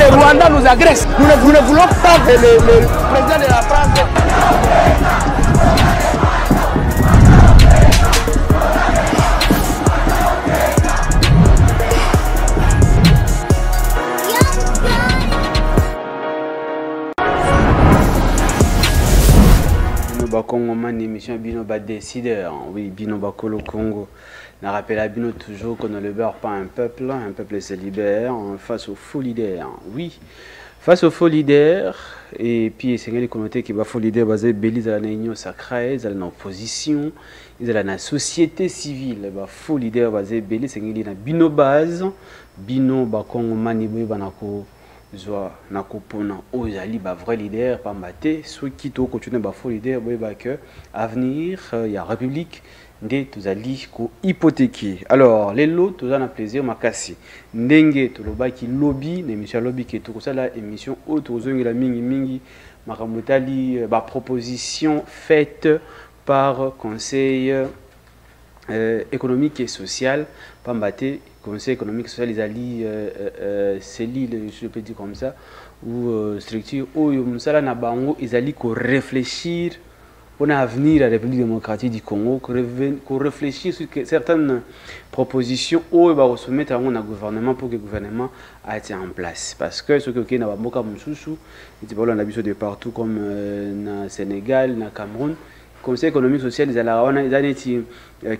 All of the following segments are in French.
le Rwanda nous agresse. Nous ne voulons pas que le président de la France... Congo man émission Bino ba décideur, oui Bino Bakolo Congo. On rappelle à Bino toujours qu'on ne libère pas un peuple se libère face aux faux leaders, oui, face aux faux leaders. Et puis c'est les communautés qui va faux leaders basé Bélis dans la union sacrée, dans l'opposition, ils dans la société civile, bah faux leaders basé Bélis c'est les Bino base, Bino Bakongo manibu banako. Zoa nakopona ozali ba vrai leader pas maté ceux qui to continuer ba faux leader ba que avenir il y a république ndé tozali ko hypothéquer. Alors les lots tozana plaisir makasi ndenge tolobaki lobby na émission lobby qui to kosala émission auto zongela mingi makamotali ba proposition faite par conseil économique et social pas maté conseil économique social les alliés cellules je peux dire comme ça ou structure où musala na bango ils alliés ko réfléchir pour l'avenir de la République démocratique du Congo ko réfléchir sur certaines propositions où il va soumettre à un gouvernement pour que le gouvernement a été en place parce que ce que na bamoka mususu ils ont la de partout comme na Sénégal na Cameroun. Conseil économique social ils allaient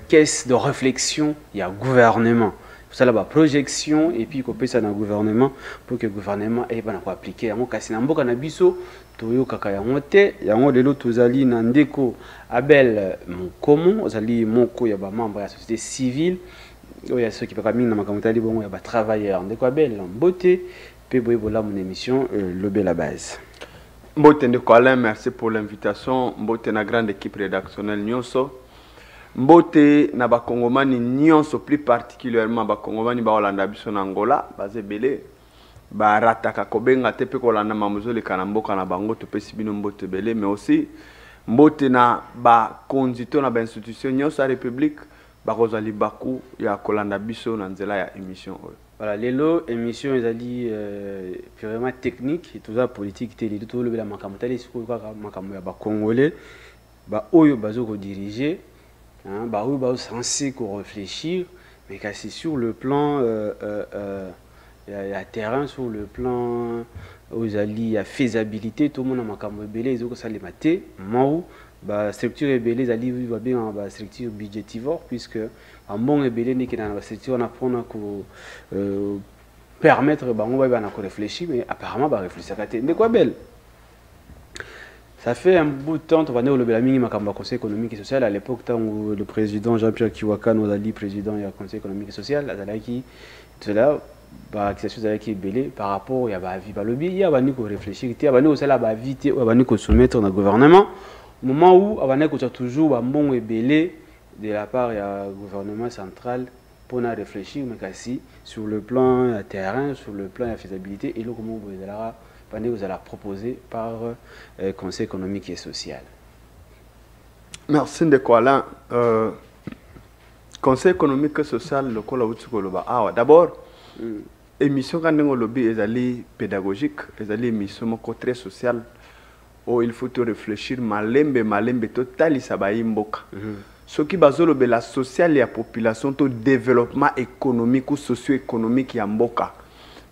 caisse de réflexion il y a gouvernement ça là bas projection et puis copier ça dans le gouvernement pour que le gouvernement ait pas appliquer yango kasi na mboka na biso toyo kaka yango te yango lelo tozali na ndeko Abel Mukomo ozali moko ya ba membre ya société civile oya ceux qui pas mingi na makamotali bongo ya ba travailleurs ndeko Abel Mbote pe boye bola mon émission Lobé la base. Mbote ndeko Alain, merci pour l'invitation. Mbote na grande équipe rédactionnelle nyonso. Mbote na bakongomani nyonso plus particulièrement bakongomani ba Holanda biso na Angola baze belé ba rataka kobenga te pe kolanda mamuzole kana mboka na bango to pesi bino mbote belé mais aussi mbote na ba konzito na ba institution nyonso ya république ba kozali baku ya kolanda biso na nzela ya émission oyo. Voilà, lelo émission ezali purement technique et tout ça politique télé tout le la makamotali siko ka makambo ya ba congolais ba oyo bazo ko diriger. Bah oui, bah censé qu'on réfléchir, mais c'est sur le plan il y a terrain, sur le plan aux alliés, il y a faisabilité, tout le monde a makambo belé, ils ont que ça les maté, moi bah structure est belé, les alliés va bien bah structure budgétivore puisque un bon est belé n'est que dans la structure on apprend à permettre bah on va réfléchir, mais apparemment bah réfléchir à de quoi belle. Ça fait un bout de temps, on va dire le Conseil économique et social. À l'époque, où le président Jean-Pierre Kiwaka nous a dit président du Conseil économique et social, tout là, par rapport à vie lobby, il y a réfléchir, il y a vite, il y a soumettre dans le gouvernement. Au moment où il y a toujours un bon et belé de la part du gouvernement central pour réfléchir, mais aussi sur le plan terrain, sur le plan de la faisabilité et le comment vous allez proposer par Conseil économique et social. Merci de Alain. Conseil économique et social, le col à d'abord, émission quand on lobby est pédagogique, est émission très sociale où il faut réfléchir malembe total isabayi mboka. Ce qui bazolo la sociale et la population to développement économique ou socio-économique ya mboka.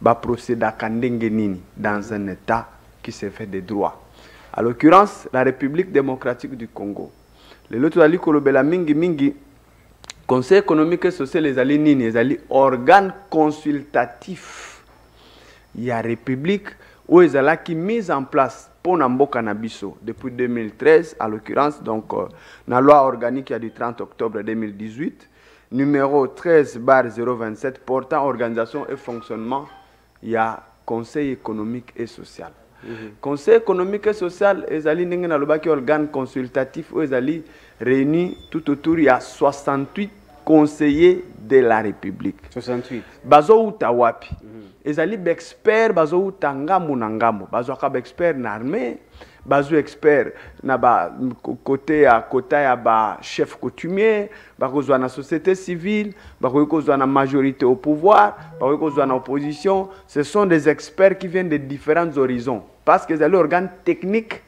Va procéder à Kandengenini dans un état qui se fait des droits. À l'occurrence, la République démocratique du Congo. Les autres alliés kolobela mingi Conseil économique et social les alliés nini, les alliés organes consultatifs. Il y a République où ils ont qui mise en place pour Namboka Nabiso depuis 2013, à l'occurrence donc la loi organique du 30 octobre 2018, numéro 13/027 portant organisation et fonctionnement. Il y a Conseil économique et social. Conseil économique et social, les alliés n'ont organe consultatif où ils allaient réunis tout autour. Il y a 68 conseillers de la République. 68. Bazo uta wapi. Ezali expert bazo uta ngambo na ngambo. Bazo akaba expert na armée, bazo expert na ba côté ya ba chef coutumier, bakozwa na société civile, bakozwa na majorité au pouvoir, bakozwa na opposition. Ce sont des experts qui viennent de différents horizons parce que ezali organe technique.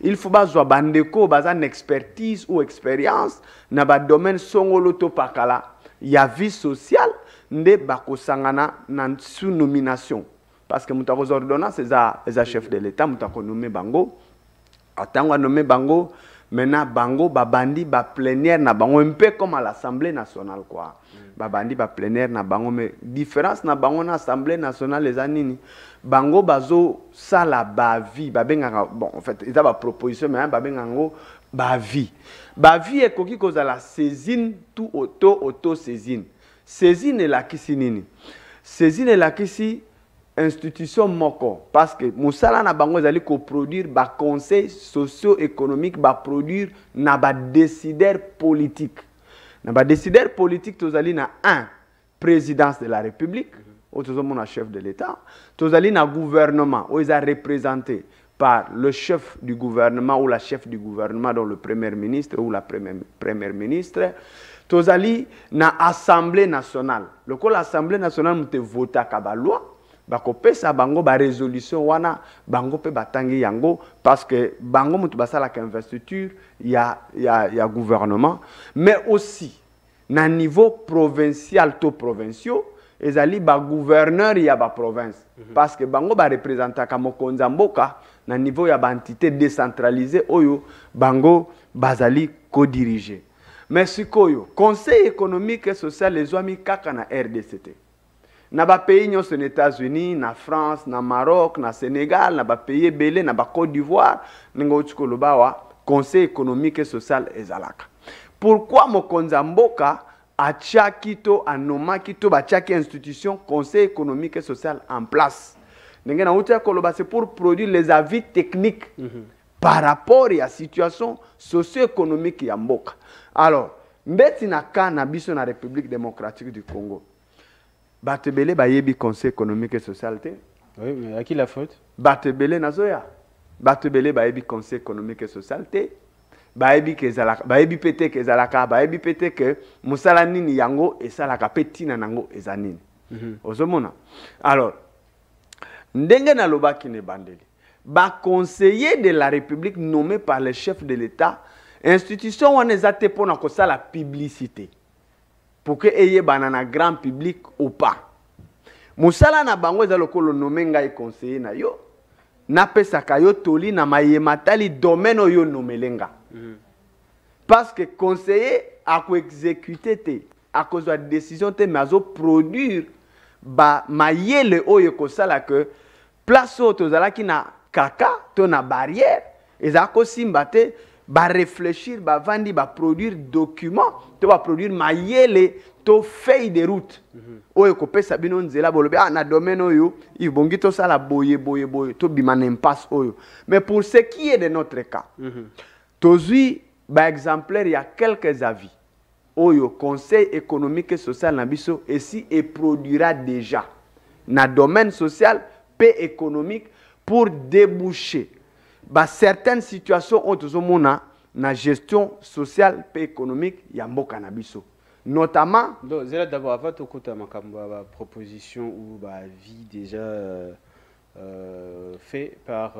Il faut bazwa bandeko bazan expertise ou expérience na ba domaine songolo to pakala ya vie sociale nde bakosangana na sous nomination parce que mutako ordonnance eza chef de l'état mutako nommé bango atango nommé bango maintenant bango babandi ba plénière na bango un peu comme à l'Assemblée nationale quoi babandi ba plénière na bango mais différence na bango na Assemblée nationale les anini bango bazo sala ba vie babengaka bon en fait ils ba proposition mais babengango ba vie ekoki kozala saisine tout auto saisine saisine la kisi nini saisine la kisi institution moko parce que musala na bango ezali ko produire ba conseil socio-économique ba produire na ba décideur politique na ba décideur politique tozali na un présidence de la République au chef de l'État tozali na gouvernement où ils a représenté par le chef du gouvernement ou la chef du gouvernement dont le premier ministre ou la première ministre tozali na assemblée nationale le ko l'assemblée nationale mute vota ka ba loi bakopesa bango ba résolution wana bango pe batangi yango parce que bango mutu basala ka investiture ya gouvernement mais aussi na niveau provincial to provinciaux ezali ba gouverneur ya ba province parce que bango ba représenter ka mokonza mboka na niveau ya ba entité décentralisée oyo bango bazali ko diriger mais sikoyo conseil économique et social ezwami kaka na RDCT na ba pays nyonso na États-Unis na France na Maroc na Sénégal na ba pays belé na ba Côte d'Ivoire ningo tshikoloba wa conseil économique et social ezalaka pourquoi mokonza mboka achiaki to anomaki to bachiaki institution conseil économique et social en place ndenge na utia koloba c'est pour produire les avis techniques par rapport à la situation socio-économique ya mboka alors mbeti na kana biso na République démocratique du Congo batebele bayebi conseil économique et social te oui mais à qui la faute batebele nazoya batebele bayebi conseil économique et social te bayebi ke ezalaka bayebi pete ke ezalaka bayebi pete ke musala nini yango esalaka petina nango ezanini ozomona alors ndenge na lobaki ne bandeli ba conseiller de la République nommé par le chef de l'État institution wana ezate pona ko sala publicité pour que eye banana grand public ou pas musala na bango ezalo ko lo nommé ngai conseiller na yo na pesa kayo toli na mayematali domaine oyo nomelenga parce que conseiller a ko exécuter te a cause de décision te mazo produire ba mayele oyo ko sala que place auto zalaki na kaka to na barrière ezako simba te ba réfléchir ba vandi ba produire document to ba produire mayele to feuille de route oyo ko pesa bino nzela bolobe na domaine oyo ibongi to sala boye to bimana impasse oyo mais pour ce qui est de notre cas tozui ba exemplaire il y a quelques avis oyo conseil économique et social na biso ici et produira déjà na domaine social et économique pour déboucher bah, certaines situations ont toujours na gestion sociale et économique ya mboka na biso notamment donc c'est là d'abord avant to kota makamba proposition ou bah avis déjà fait par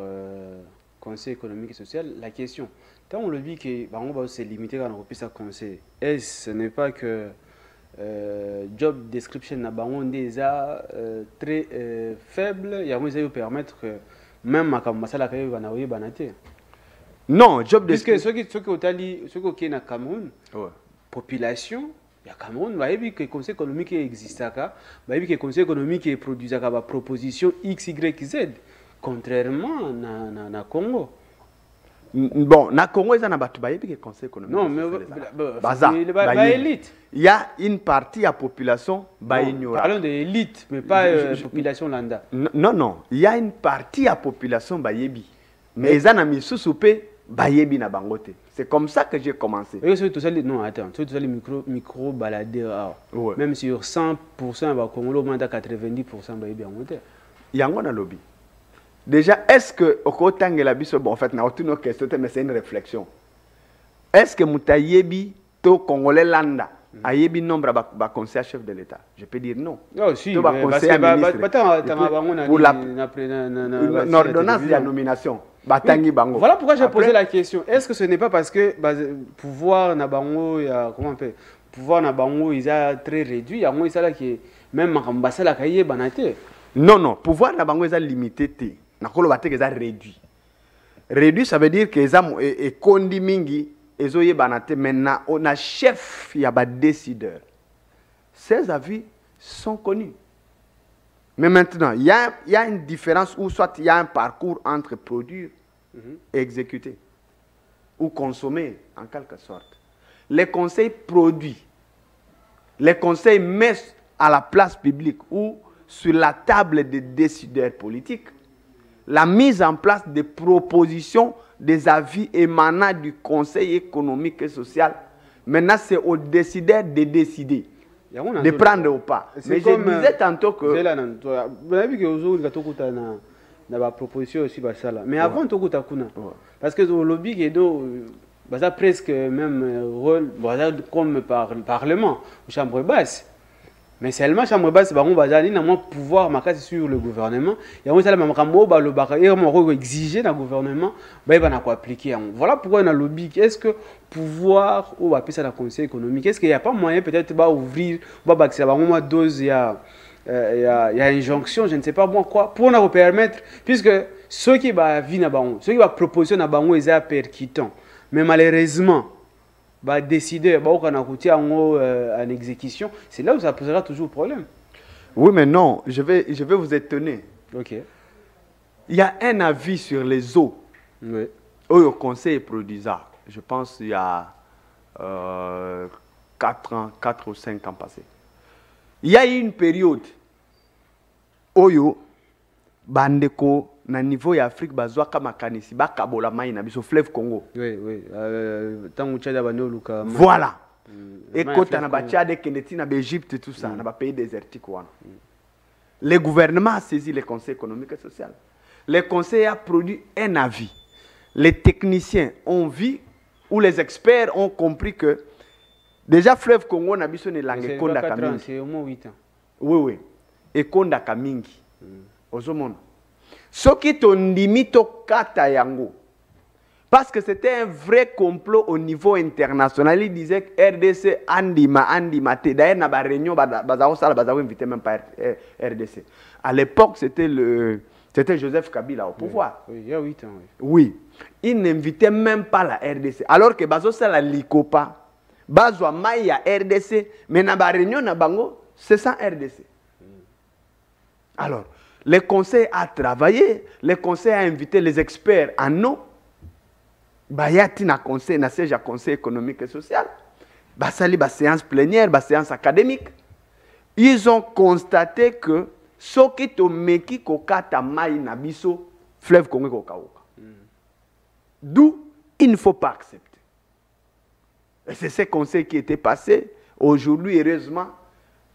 conseil économique et social la question quand on le dit que bah on va se limiter quand on repisse à conseil ce n'est pas que job description na bango déjà très faible il y a moyen de permettre que même makamba sala kayo bana oyi banate non job description ceux qui otali ceux qui na Cameroun population ya Cameroun va ebi que conseil économique existaka va ebi que conseil économique produisaka ba proposition XYZ contrairement na Congo. Bon, na Congo, il y a un conseil économique. Non, mais élite. Il y a une partie à population ignorante. Parlons de l'élite, mais pas population landa. Non, il y a une partie à population yebi. Mais il y a une bayebi na bangote. C'est comme ça que j'ai commencé. Non, attends, tu as les micro-baladeurs. Ouais. Même sur 100%, bah, Congolais, au moins 90% bayebi en moteur. Yango na lobby. Déjà, est-ce que au côté la biso, bon, en fait, na aucune question, mais c'est une réflexion. Est-ce que Moutayebi, to Congolais landa, ayebi nombre ba conseiller chef de l'État? Je peux dire non. Non, si, to ba conseiller ministre. Pour l'ordonnance de la nomination. Oui. Voilà pourquoi j'ai posé la question. Est-ce que ce n'est pas parce que pouvoir na bango, comment on fait, pouvoir na bango, ils a très réduit, il y a moins ça là qui même Makambasa la kaye banate. Non, non, pouvoir na bango, ils a limité. Na kolo bate qu'ils a réduit. Réduit, ça veut dire qu'ils ont kondi mingi. Maintenant, on a chef, il y a des décideurs. Ces avis sont connus. Mais maintenant, il y a une différence où soit il y a un parcours entre produire et exécuter. Ou consommer, en quelque sorte. Les conseils produits. Les conseils mettent à la place publique ou sur la table des décideurs politiques la mise en place des propositions, des avis émanant du Conseil économique et social. Maintenant, c'est aux décideurs de décider, de prendre ou pas. Mais je disais tantôt que... Vous avez vu que aujourd'hui, il y a une proposition aussi. Mais avant, parce que le lobby est presque même rôle comme Parlement, chambre basse. Mais seulement chambre basse, on va pouvoir marquer sur le gouvernement. Il y a un exiger dans le gouvernement, il va appliquer. Voilà pourquoi on a le lobby. Est-ce que pouvoir ou appeler ça le conseil économique, est-ce qu'il n'y a pas moyen peut-être d'ouvrir, dose, il y a injonction, je ne sais pas moi quoi, pour nous permettre, puisque ceux qui vont ceux qui vont proposer à Bango, ils sont percutants. Mais malheureusement, décider en exécution, c'est là où ça posera toujours problème. Oui, mais non, je vais vous étonner. Ok. Il y a un avis sur les eaux. Oui. Au conseil produisant, je pense il y a 4 ou 5 ans passés. Il y a eu une période où bandeko na niveau ya Afrique bazwa kama kanisi bakabola mai na biso fleuve Congo. Oui, oui. Tangu Tchad bano luka. Voilà. Et kota na ba Tchad keneti na Égypte tout ça, na ba pays désertique wana. Le gouvernement a saisi le conseil économique et social. Le conseil a produit un avis. Les techniciens ont vu ou les experts ont compris que déjà fleuve Congo na biso ne langue konda kamingi. C'est au moins 8 ans. Oui, oui. Et konda kamingi. Ozomona. Ce qui t'ondimi to kata yango. Parce que c'était un vrai complot au niveau international. Il disait que RDC andima. D'ailleurs, na ba réunion bazao sala bazao invité même pas RDC. À l'époque, c'était Joseph Kabila au pouvoir. Oui, il y a 8 ans. Oui. Il n'invitait même pas la RDC. Alors que bazo sala likopa. Bazo maya RDC, mais na ba réunion na bango, c'est sans RDC. Alors, le conseil a travaillé, le conseil a invité les experts en eau. Bayati na conseil, na siège à conseil économique et social. Basali ba séance plénière, ba séance académique. Ils ont constaté que ce qui to meki kokata mai na biso fleuve Congo kokaoka. D'où il ne faut pas accepter. Et c'est ce conseil qui était passé. Aujourd'hui, heureusement,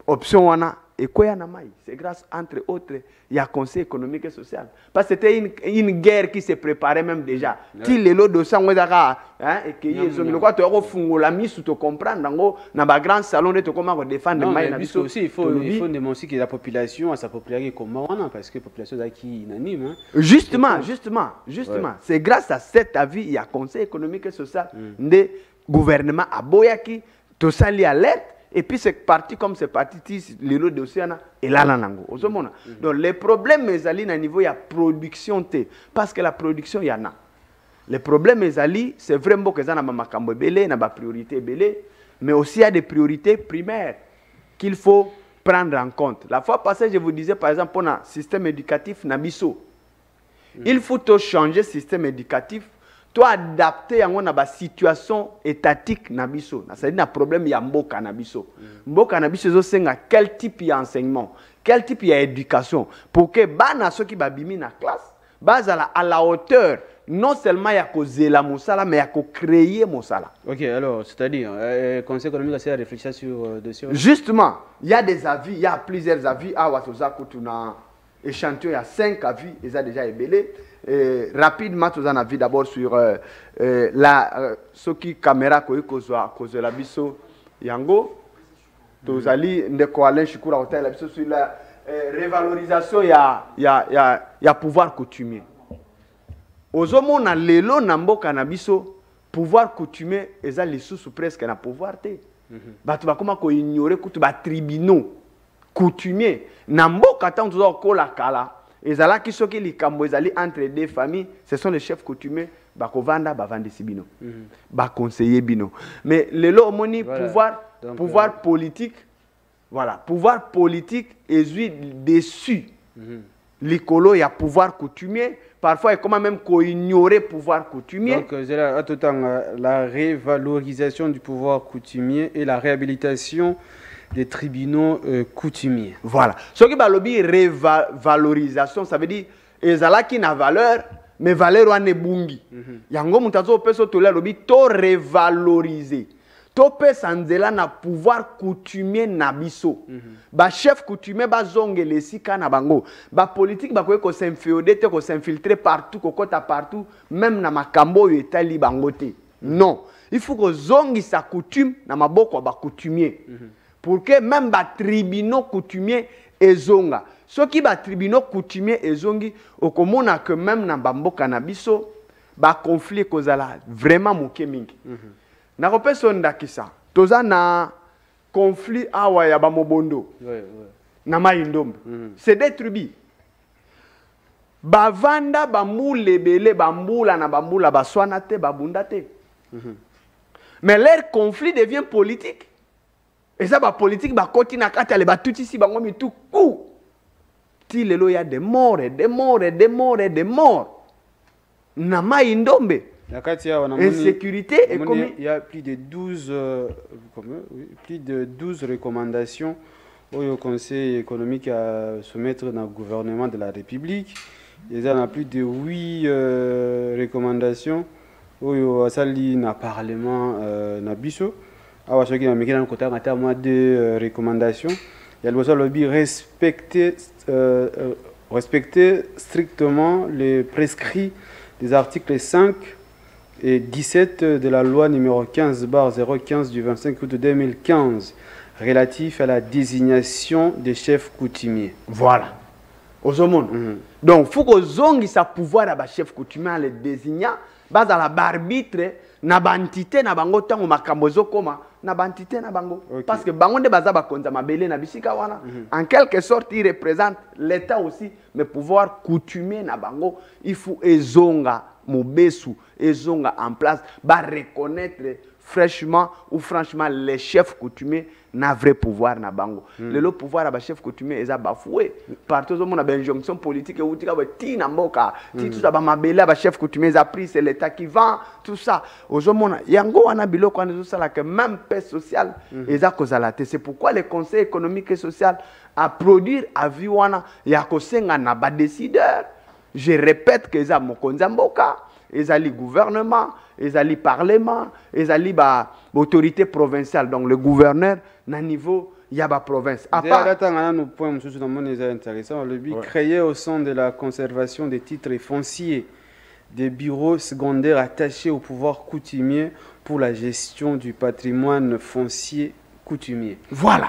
option wana et quoi mai. C'est grâce, entre autres, il y a conseil économique et social. Parce que c'était une guerre qui se préparait même déjà. Si les lots de sang, et que ils ont tu fungo la mise te comprendre dans le grand salon de comment défendre mai. Aussi, il faut démontrer que la population a sa popularité comme moi, parce que la population est qui inanime. Justement. C'est grâce à cet avis, il y a conseil économique et social. Le gouvernement a boyaki, tout ça lié à l'aide. Et puis c'est parti comme c'est parti, les lots d'Océana et là, donc les problèmes, mes amis, à niveau, il y a production. Parce que la production, il y en a. Les problèmes, mes amis, c'est vraiment que ça n'a pas priorité, mais aussi il y a des priorités primaires qu'il faut prendre en compte. La fois passée, je vous disais, par exemple, pour un système éducatif, Nabiso, il faut changer le système éducatif. Toi adapter à la situation étatique nabiso, c'est un problème il y a mboka nabiso. Mboka nabiso c'est quel type d'enseignement, quel type d'éducation pour que bana ceux qui babimi na classe, bazala à la hauteur non seulement ya kozela mosala mais ya créer mosala. Ok, alors c'est-à-dire conseil économique a réfléchi sur dessus. Justement, il y a des avis, il y a plusieurs avis à Watoza Kutuna échantillon, il y a 5 avis, ils ont déjà ébélé. Rapidement, tu as un avis d'abord sur ce qui caméra cause la biso yango. Tu as dit ndeko Alain Shikura Hotel la biso sur la révalorisation ya pouvoir coutumier. Ozomo na lelo na mboka na biso pouvoir coutumier eza lisusu presque na pouvoir te. Batu bakoma ko ignorer kutu ba tribunaux coutumier na mboka tant to kola kala ezalaki soki likambo ezali entre deux familles, ce sont les chefs coutumiers bakovanda bavandisi bino baconseiller bino. Mais lelo omoni pouvoir politique, voilà, pouvoir politique est dessus. Likolo ya pouvoir coutumier, parfois il comment même qu'on ignorer pouvoir coutumier. Donc à tout temps la révalorisation du pouvoir coutumier et la réhabilitation des tribunaux coutumiers. Voilà. Ce qui va lobby révalorisation, ça veut dire ezalaki na valeur mais valeur wane bungi. Yango mutazo peso to la lobby to révaloriser. To pesa nzela na pouvoir coutumier na biso. Ba chef coutumier ba zongele sika na bango. Ba politique ba ko s'inféoder te ko s'infiltrer partout ko kota partout même na makambo yo etali bango te. Non, il faut que zongi sa coutume na maboko ba coutumier. Pour que même les tribunaux coutumiers ezonga. Ce qui les tribunaux coutumiers ezongi, okomona que même dans Bambo Cannabiso, ba conflit kozala vraiment moké mingi. Na kopeso ndakisa, toza na conflit awa ya bamobondo. Na Maïndombe. C'est des tribus. Bavanda bambule bele bambula na bambula baswana te babunda te. Mais leur conflit devient politique. Et ça, la politique, la continue à aller tout ici, tout coup. Il y a des morts, et des morts, et des morts, et des morts. Nama Indombe. Insécurité et comme il y a plus de 12, plus de 12 recommandations au Conseil économique à soumettre dans le gouvernement de la République. Il y a plus de 8 recommandations au Parlement Nabiso. Alors, ce qui est en côté de recommandations, il y a le lobby respecter strictement les prescrits des articles 5 et 17 de la loi numéro 15/015 du 25 août 2015 relatif à la désignation des chefs coutumiers. Voilà. Donc, il faut que zongi sa pouvoir à chef coutumier les désigner base à la barbitre na bantité na bango tango makambozo koma na bantité na bango parce que bango de baza bakonza mabele na bisika wana en quelque sorte il représente l'état aussi mais pouvoir coutumier na bango il faut ezonga mobesu ezonga en place ba reconnaître fraîchement ou franchement les chefs coutumiers n'a vrai pouvoir na bango le pouvoir à ba chef coutumier eza bafoué partout au monde a une jonction politique et outika ba ti na mboka ti tout ça ba mabela ba chef coutumier a pris c'est l'état qui vend tout ça au monde yango wana biloko wana ça là que même paix sociale eza kozala te c'est pourquoi le conseil économique et social a produire avis wana ya kosenga na ba décideur je répète que eza mokonza mboka ezali gouvernement ezali parlement ezali ba autorité provinciale donc le gouverneur na niveau ya ba province à part point intéressant le but créé au sein de la conservation des titres fonciers des bureaux secondaires attachés au pouvoir coutumier pour la gestion du patrimoine foncier coutumier. Voilà.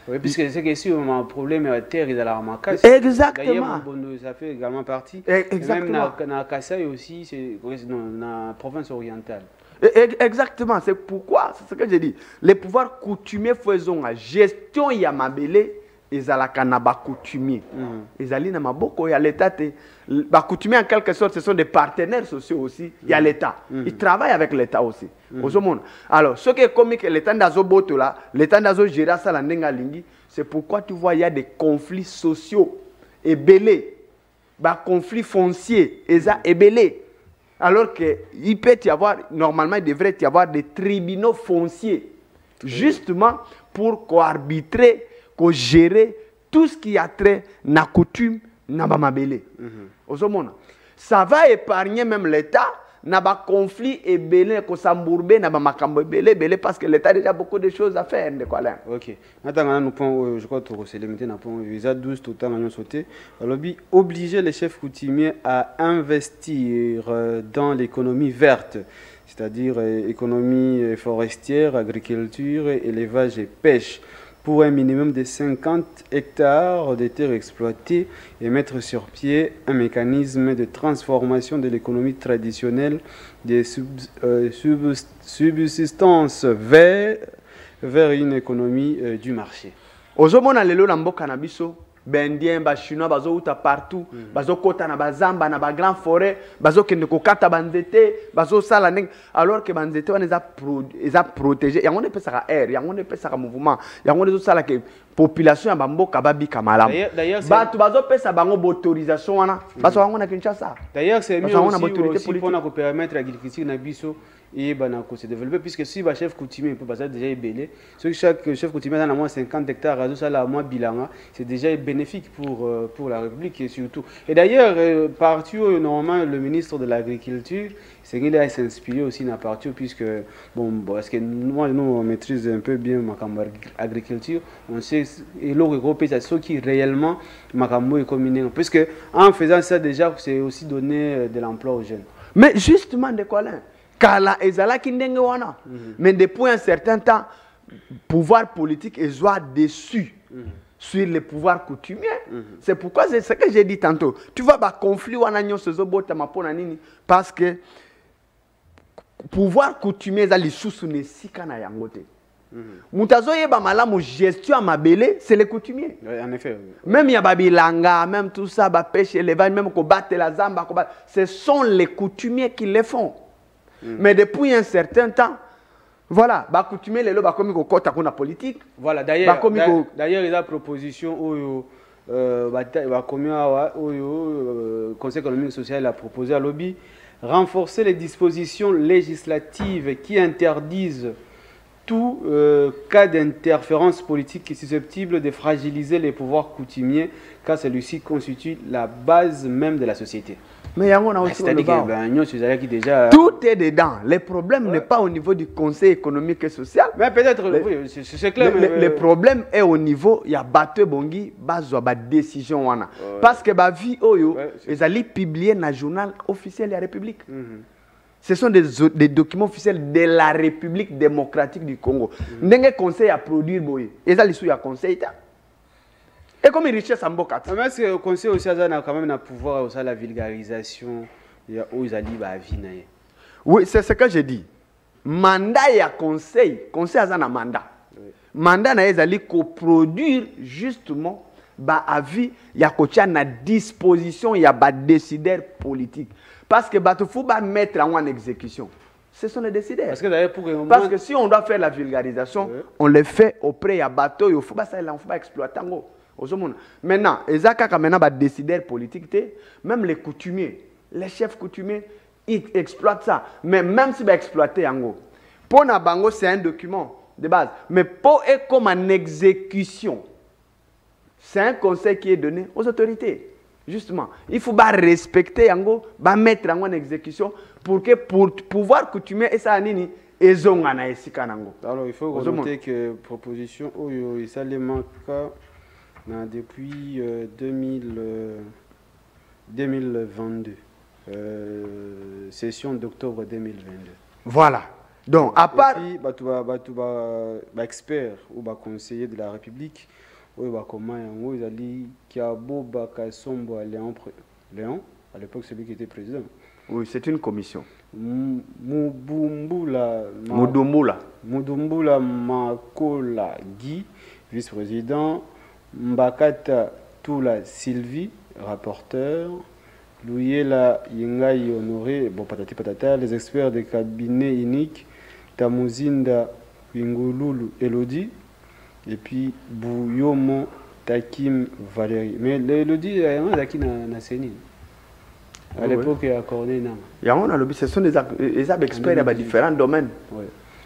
Oui, puisque c'est que si on a un problème à terre, ils allaient à casse. Exactement. Ça fait également partie. Exactement. Même dans Kassai aussi, c'est dans la province orientale. Exactement. C'est pourquoi, c'est ce que j'ai dit. Les pouvoirs coutumiers faisons la gestion yamabele ils allaient na ba coutumier. Ils allaient na maboko ya l'état. Ba coutumier en quelque sorte, ce sont des partenaires sociaux aussi. Il y a l'état. Ils travaillent avec l'état aussi. Alors, ce qui est comique, l'état d'azo boto là, l'état d'azo gérer ça la ndenga lingi, c'est pourquoi tu vois il y a des conflits sociaux et belés. Ba conflits fonciers, et belés. Alors qu'il peut y avoir, normalement, il devrait y avoir des tribunaux fonciers. Justement pour coarbitrer, gérer tout ce qui a trait na coutume na bamabele. ça va épargner même l'État na ba conflit et belé ko sambourbe na ba makambo belé parce que l'État a déjà beaucoup de choses à faire de quoi là. OK. Attends, nous point je crois que c'est limité na point visa 12 tout temps nous sauter. Alors obliger les chefs coutumiers à investir dans l'économie verte, c'est-à-dire économie forestière, agriculture, élevage et pêche, pour un minimum de 50 hectares de terres exploitées et mettre sur pied un mécanisme de transformation de l'économie traditionnelle des subsistances vers une économie du marché. Ozomona lelo na mboka na biso bendien ba chinois bazo uta partout bazo kota na bazamba na ba grand forêt bazo kende ko kata banzete bazo sala ndenge alors que banzete wana eza protéger yango ne pesa ka air yango ne pesa ka mouvement yango ne zo sala que population ya bamboka babika malamu batu bazo pesa bango autorisation wana bazo wango na Kinshasa. D'ailleurs c'est mieux aussi pour na ko permettre l'agriculture na biso et se développer, puisque si le chef coutumier peut passer déjà ébélé, chaque chef coutumier a au moins 50 hectares, c'est déjà bénéfique pour la République et surtout. Et d'ailleurs, partout, normalement, le ministre de l'Agriculture, c'est qu'il a s'inspiré aussi dans partout, puisque, parce que moi, nous, on maîtrise un peu bien l'agriculture, on sait, et l'Europe, c'est ce qui réellement, est combiné. Puisque en faisant ça, déjà, c'est aussi donner de l'emploi aux jeunes. Mais justement, de quoi là? Kala ezala kindenge wana. Mais depuis un certain temps, pouvoir politique est soit déçu sur les pouvoirs coutumiers. C'est pourquoi c'est ce que j'ai dit tantôt. Tu vois, bah conflit wana nyonso zobota mapona nini parce que pouvoir coutumier za lisusu ne sika na yangote. Mutazo yeba malamu gestion à mabele, c'est les coutumiers. En effet. Même yababilanga, même tout ça, ba pêche élevage, même ko battre la zamba, ce sont les coutumiers qui le font. Mais depuis un certain temps, voilà, bah coutumier les lois comme côté la politique. Voilà, d'ailleurs il y a proposition au Conseil économique et social a proposé à lobby renforcer les dispositions législatives qui interdisent tout cas d'interférence politique qui est susceptible de fragiliser les pouvoirs coutumiers, car celui-ci constitue la base même de la société. Mais c'est-à-dire que déjà tout est dedans. Le problème n'est pas au niveau du Conseil économique et social. Mais peut-être, oui, c'est clair. Le problème est au niveau, il y a Bateau Bongi, Bazo, décision. Parce que la vie, ils allaient publier dans le journal officiel de la République. Ce sont des documents officiels de la République démocratique du Congo. N'engue conseil à produire, ils allaient sous le conseil. Et comme il richesse en bokat. Mais est-ce que le conseil aussi a quand même un pouvoir aussi la vulgarisation et aux alliés à vie? Oui, c'est ce que j'ai dit. Mandat et conseil a un mandat. Mandat na ezali coproduire justement ba avis ya kocha na disposition ya ba décideur politique. Parce que bato faut ba mettre en exécution. Ce sont les décideurs. Parce que si on doit faire la vulgarisation, on le fait auprès ya bateau, il faut pas ça, on faut pas exploiter. Maintenant, ezaka kamena ba décideur politique, même les coutumiers, les chefs coutumiers, ils exploitent ça. Mais même si ba exploiter yango, pour na bango c'est un document de base. Mais pour être comme en exécution, c'est un conseil qui est donné aux autorités. Justement, il faut pas respecter yango, ba mettre en exécution pour que pour pouvoir coutumier et ça nini ezonga na esika nango. Alors il faut noter que proposition oyo isalement depuis 2022, session d'octobre 2022. Voilà. Donc, à part... Et puis, expert ou conseiller de la République, ils allaient Kiabo Bakasombo Léon, à l'époque celui qui était président. Oui, c'est une commission. Mudumbula Makola Guy, vice-président. Mbakata Tula Sylvie, rapporteur. Louyela Yingai Honoré, bon patati patata, les experts des cabinets uniques, Tamuzinda Wingululu Elodie, et puis Bouyomo Takim Valérie. Mais l'Elodie, il y a un qui n'a séni. À l'époque, il y a accordé. Ce sont des experts dans différents domaines.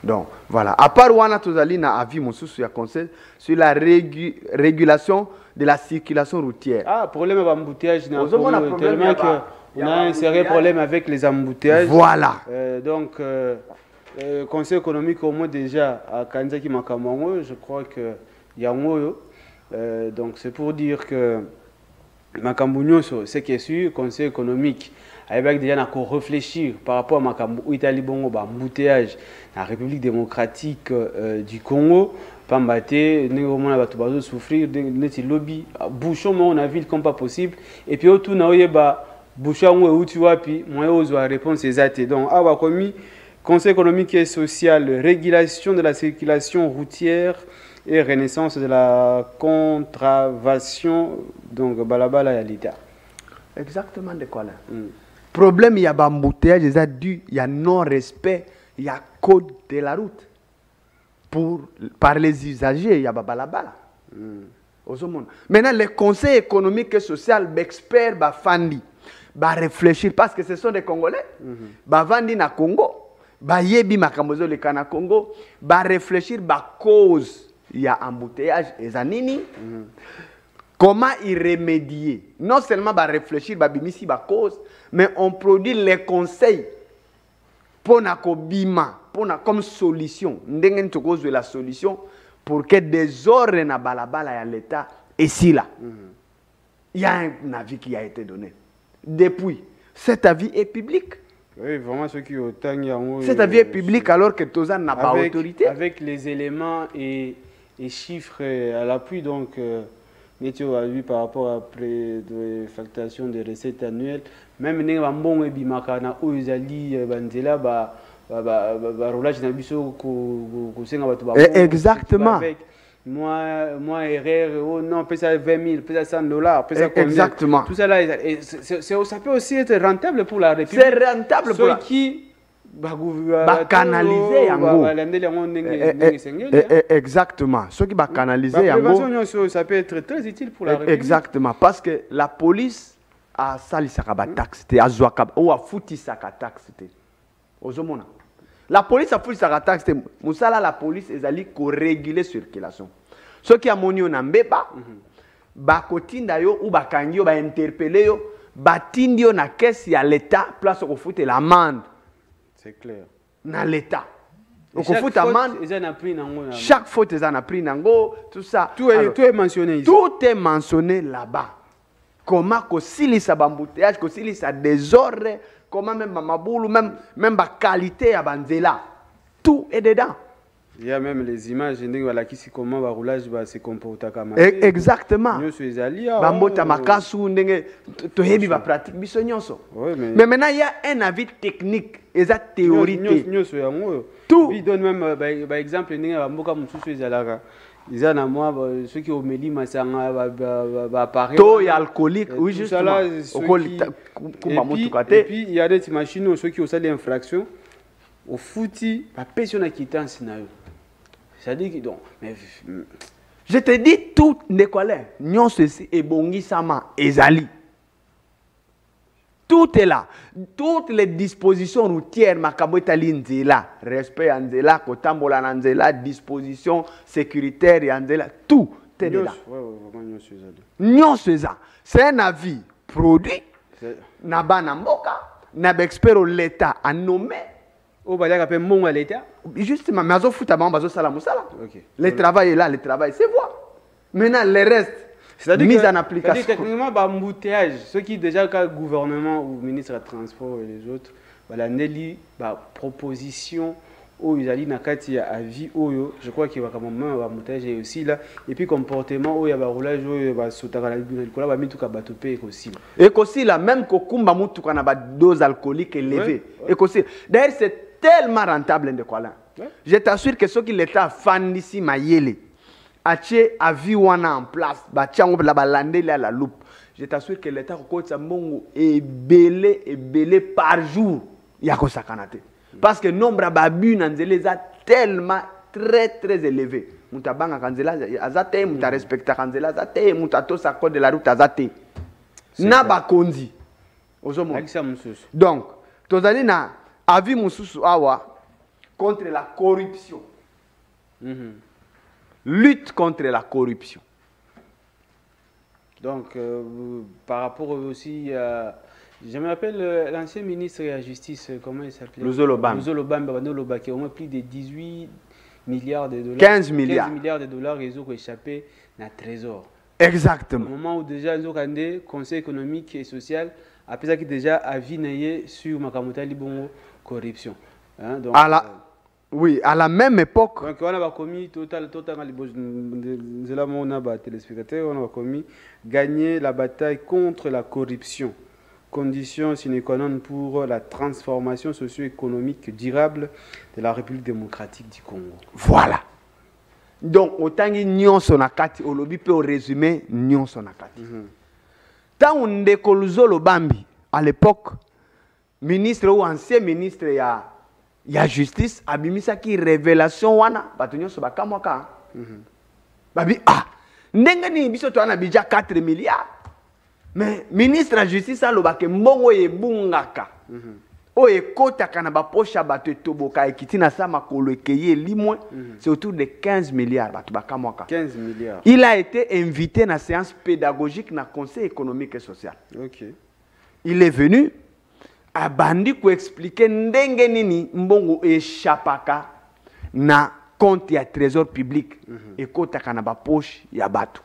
Donc, voilà. À part Wana Tozalina a vu mon sous sur conseil sur la régulation de la circulation routière. Ah, problème d'embouteillage. Tellement que On a un sérieux problème avec les embouteillages. Voilà. Donc, Conseil économique, au moins déjà, à Kanzaki Makamongo, je crois qu'il y a un mot. Donc, c'est pour dire que Makambunyo, c'est qui est sûr, Conseil économique, avec déjà encore réfléchir par rapport à Makambu, Italie Bongo, embouteillage, la République démocratique du Congo, Pambate, nous avons souffrir de lobby, bouchon, on a vu comme pas possible, et puis autour, nous avons bouchon, où tu vois, puis moi, je dois répondre ces athées. Donc, avoir commis Conseil économique et social, régulation de la circulation routière et renaissance de la contravention, donc balabala et l'État. Exactement de quoi là. Problème, il y a un embouteillage, il y a non-respect, il y a code de la route. Par les usagers, il y a balabala. Maintenant, le Conseil économique et social, l'expert, Fandi, va réfléchir parce que ce sont des Congolais. Fandi na Congo. Yebi Makamozo le Kana Congo, réfléchir cause il y a embouteillage et zanini. Comment y remédier? Non seulement réfléchir bimisi cause, mais on produit les conseils pour na kobima, pour na comme solution. Ndengen toko de la solution pour que des ordres na balabala à l'État et si là. Il y a un avis qui a été donné. Depuis, cet avis est public. Oui, vraiment, ceux qui ont cet avis est public alors que Tozan n'a pas autorité. Avec les éléments et chiffres à l'appui, donc, Météo a vu par rapport à de facturation des recettes annuelles, même si on a bon et bimakana ou izali banzela roulage na biso exactement. Moi, erreur, oh non, peut ça 20 000, peut ça $100, peut ça combien. Exactement. Tout ça là, ça peut aussi être rentable pour la République. C'est rentable pour ceux qui canaliser exactement. Ceux qui canaliser ça peut être très utile pour la République. Exactement, parce que la police a sali sakaba taxe, a zoaka ou a fouti saka taxe. Ozomona. La police a foutu sa taxe. Moussala la police est allée réguler la circulation. Ceux qui ont moni on ambeba, bakotinda yo ou bakangi yo ba interpeller yo, batindi yo na caisse ya l'État place au fout l'amende. C'est clair. Na l'État. Au fout amende. Chaque faute ils en a pris nango, tout ça. Tout est mentionné ici. Tout est mentionné là-bas. Comment que s'il y a embouteillage, que s'il y a désordre, comment même Maboulou, même la qualité à Banzela, tout est dedans. Il y a même les images, comment le roulage va se comporter. Exactement. Bambota makasu, tu va pratique mais maintenant il y a un avis technique et ça théorique. Tout. Il donne même par exemple ils ont moi ceux qui ont méli masanga appareil taux alcoolique oui justement et puis il y a des machines ceux qui ont ça des infractions au fouti la pension à quittance na yo ça dit donc mais je te dis tout ne quoi là nyon ceci et bongi sama ezali tout est là. Toutes les dispositions routières, Makabotali Nzela, respect Nzela, Kotambola Nzela, dispositions sécuritaires Nzela, tout est là. Nyon César. C'est un avis produit. Naba Namboka, Naba expert l'État a nommé. Oh, bah, il y a un l'État. Justement, mais le travail est là, le travail c'est voix. Maintenant, le reste. C'est-à-dire mise en application. Techniquement, embouteillage, ceux qui déjà le gouvernement ou le ministre des Transports et les autres, la Nelly, proposition, ils allaient dans le avis, je crois qu'il y a quand même un embouteillage aussi là. Et puis comportement, il y a un roulage, il y a un sautage, il y a un aussi. Et aussi là, même quand on a une dose alcoolique élevée. D'ailleurs, c'est tellement rentable de quoi là. Je t'assure que ceux qui l'État fan ici, Mayele. Ache avis wana en place ba tiango la balande à la loupe. Je t'assure que l'État est belé par jour. Il y a ça kanate. Parce que nombre d'abus nanzele a tellement très élevé. Mutabanga kanzela azate muta respecta kanzela azate mutato sa code de la route azate. Na ba konzi. Donc, tozali na avis mususu awa contre la corruption. Lutte contre la corruption. Donc, par rapport aussi Je me rappelle l'ancien ministre de la Justice, comment il s'appelait? Luzolo Bambi. Luzolo Bambi, qui a au moins plus de 18 milliards de dollars. 15 milliards. 15 milliards de dollars, ils ont échappé dans le trésor. Exactement. Au moment où déjà, ils ont le Conseil économique et social, après ça, qui déjà a vu sur Makamota Libongo corruption. Hein, donc, oui, à la même époque. Donc, on a commis total, c'est là où on a téléspectateurs, on a commis gagner la bataille contre la corruption. Condition sine qua non pour la transformation socio-économique durable de la République démocratique du Congo. Voilà. Donc, autant que nous sommes au lobby peut résumer nous sommes Tant on décoluse le Bambi à l'époque, ministre ou ancien ministre il y a justice, abimisa qui révélation wana, batunyo so bakamwaka. Babi ndenga ni biso to ana bija 4 milliards. Mais ministre de la justice a lobake mbongo ebungaka. O ekotaka na baposha bato toboka ekiti na sa makolo ekeye limwe, c'est autour de 15 milliards batu bakamwaka. 15 milliards. Il a été invité na séance pédagogique na conseil économique et social. OK. Il est venu a bandi ko expliquer ndenge nini mbongo échapaka na compte ya trésor public ekotaka na baposhe ya bato.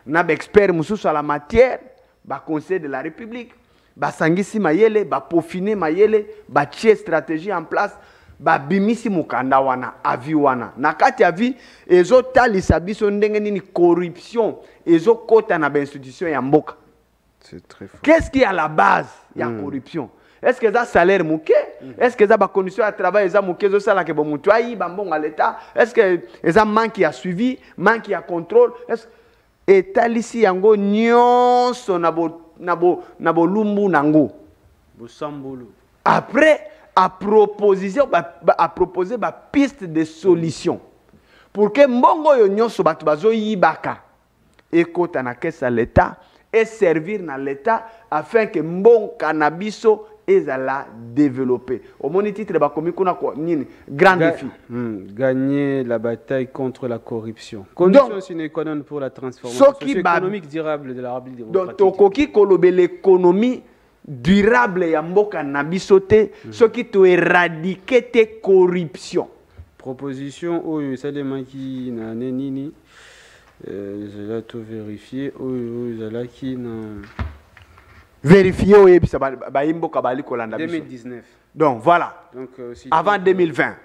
Na ba expert mususu à la matière, ba conseil de la République, ba sangisi mayele, ba peaufiner mayele, ba tie stratégie en place, ba bimisi mukanda wana, avi wana. Na kati avi ezo talisa biso ndenge nini corruption ezo kota na ba institution ya mboka. C'est très fort. Qu'est-ce qui est à la base de la corruption? Est-ce que ça salaire mouké? Est-ce que ça ba condition de travail ça mouké zo sala ke bo mutu ayi ba mbonga l'état? Est-ce que ça manque à suivi, manque à contrôle? Est-ce etalisi yango nyonso na bo lumbu nango. Bosambolo. Après à proposer ba piste de solution pour que mbongo yo nyonso batu bazo yibaka ekota na kesa l'état et servir dans l'État afin que mon cannabis ezala développer. Au mon titre ba komi kuna ko nini grand défi. Gagner la bataille contre la corruption. Condition sine qua non pour la transformation socio-économique durable de la République démocratique. Donc tokoki kolobe l'économie durable ya mboka na biso te soki to éradiquer te corruption. Proposition oyo salemaki na nini. Je vais tout vérifier. Vérifier où est-ce que 2019. Donc voilà. Donc, avant 2020.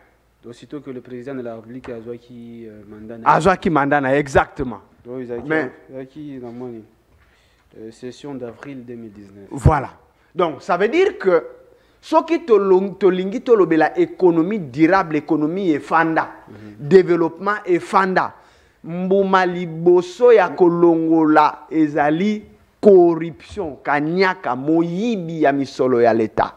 Aussitôt que le président de la République a joué mandana. A joué mandana, exactement. Mais session d'avril 2019. Voilà. Donc ça veut dire que ce qui te la économie durable, économie et fanda, développement et fanda. Mbuma liboso ya kolongola ezali corruption kanyaka moyibi ya misolo ya l'État.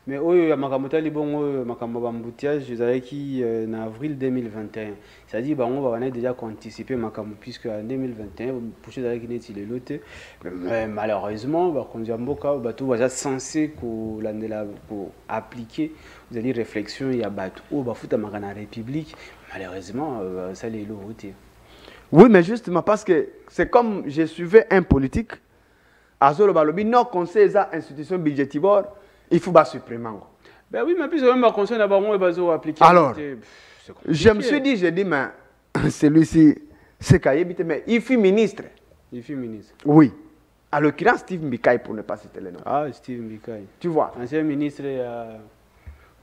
Mais oyo ya makamota libongo makambo bambutiage ezalaki en avril 2021. C'est-à-dire bango ba wana déjà anticiper makambo puisque en 2021 pouche ezalaki neti lelo te. Malheureusement ba kondia mboka bato baza censé ko landela pour appliquer vous allez réflexion ya bato o ba futa makana république. Malheureusement, ça les lots. Oui, mais justement, parce que c'est comme je suivais un politique, Azolo Balobi, non, conseil des institutions budgétivores, il faut pas supprimer. Ben oui, mais puis c'est même un conseil d'abord, on va appliquer. Alors, je me suis dit, j'ai dit, mais celui-ci, c'est Kayebite, mais il fut ministre. Il fut ministre. Oui. À l'occurrence, Steve Mbikaï, pour ne pas citer le nom. Ah, Steve Mbikaï. Tu vois. Ancien ministre.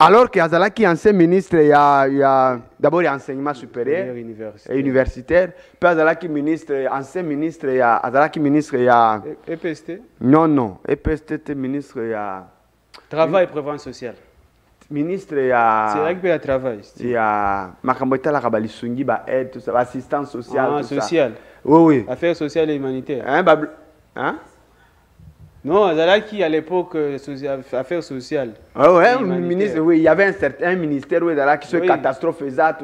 Alors qu'Azalaki, ancien ministre, il y a d'abord l'enseignement supérieur et universitaire. Puis Azalaki ministre, ancien ministre, il y a Azalaki ministre, il y a EPST. Non, EPST ministre, il y a travail et prévention sociale. Ministre, il y a. C'est vrai qu'il y a travail. Il y a Makamboita la Kabali Sungi, aide, tout ça, assistance sociale. Ah, sociale. Oui. Affaires sociales et humanitaires. Hein? Non, Azalaki à l'époque, affaires sociales. Ministre, oui, il y avait un ministère où il y a qui catastrophe, tout ça.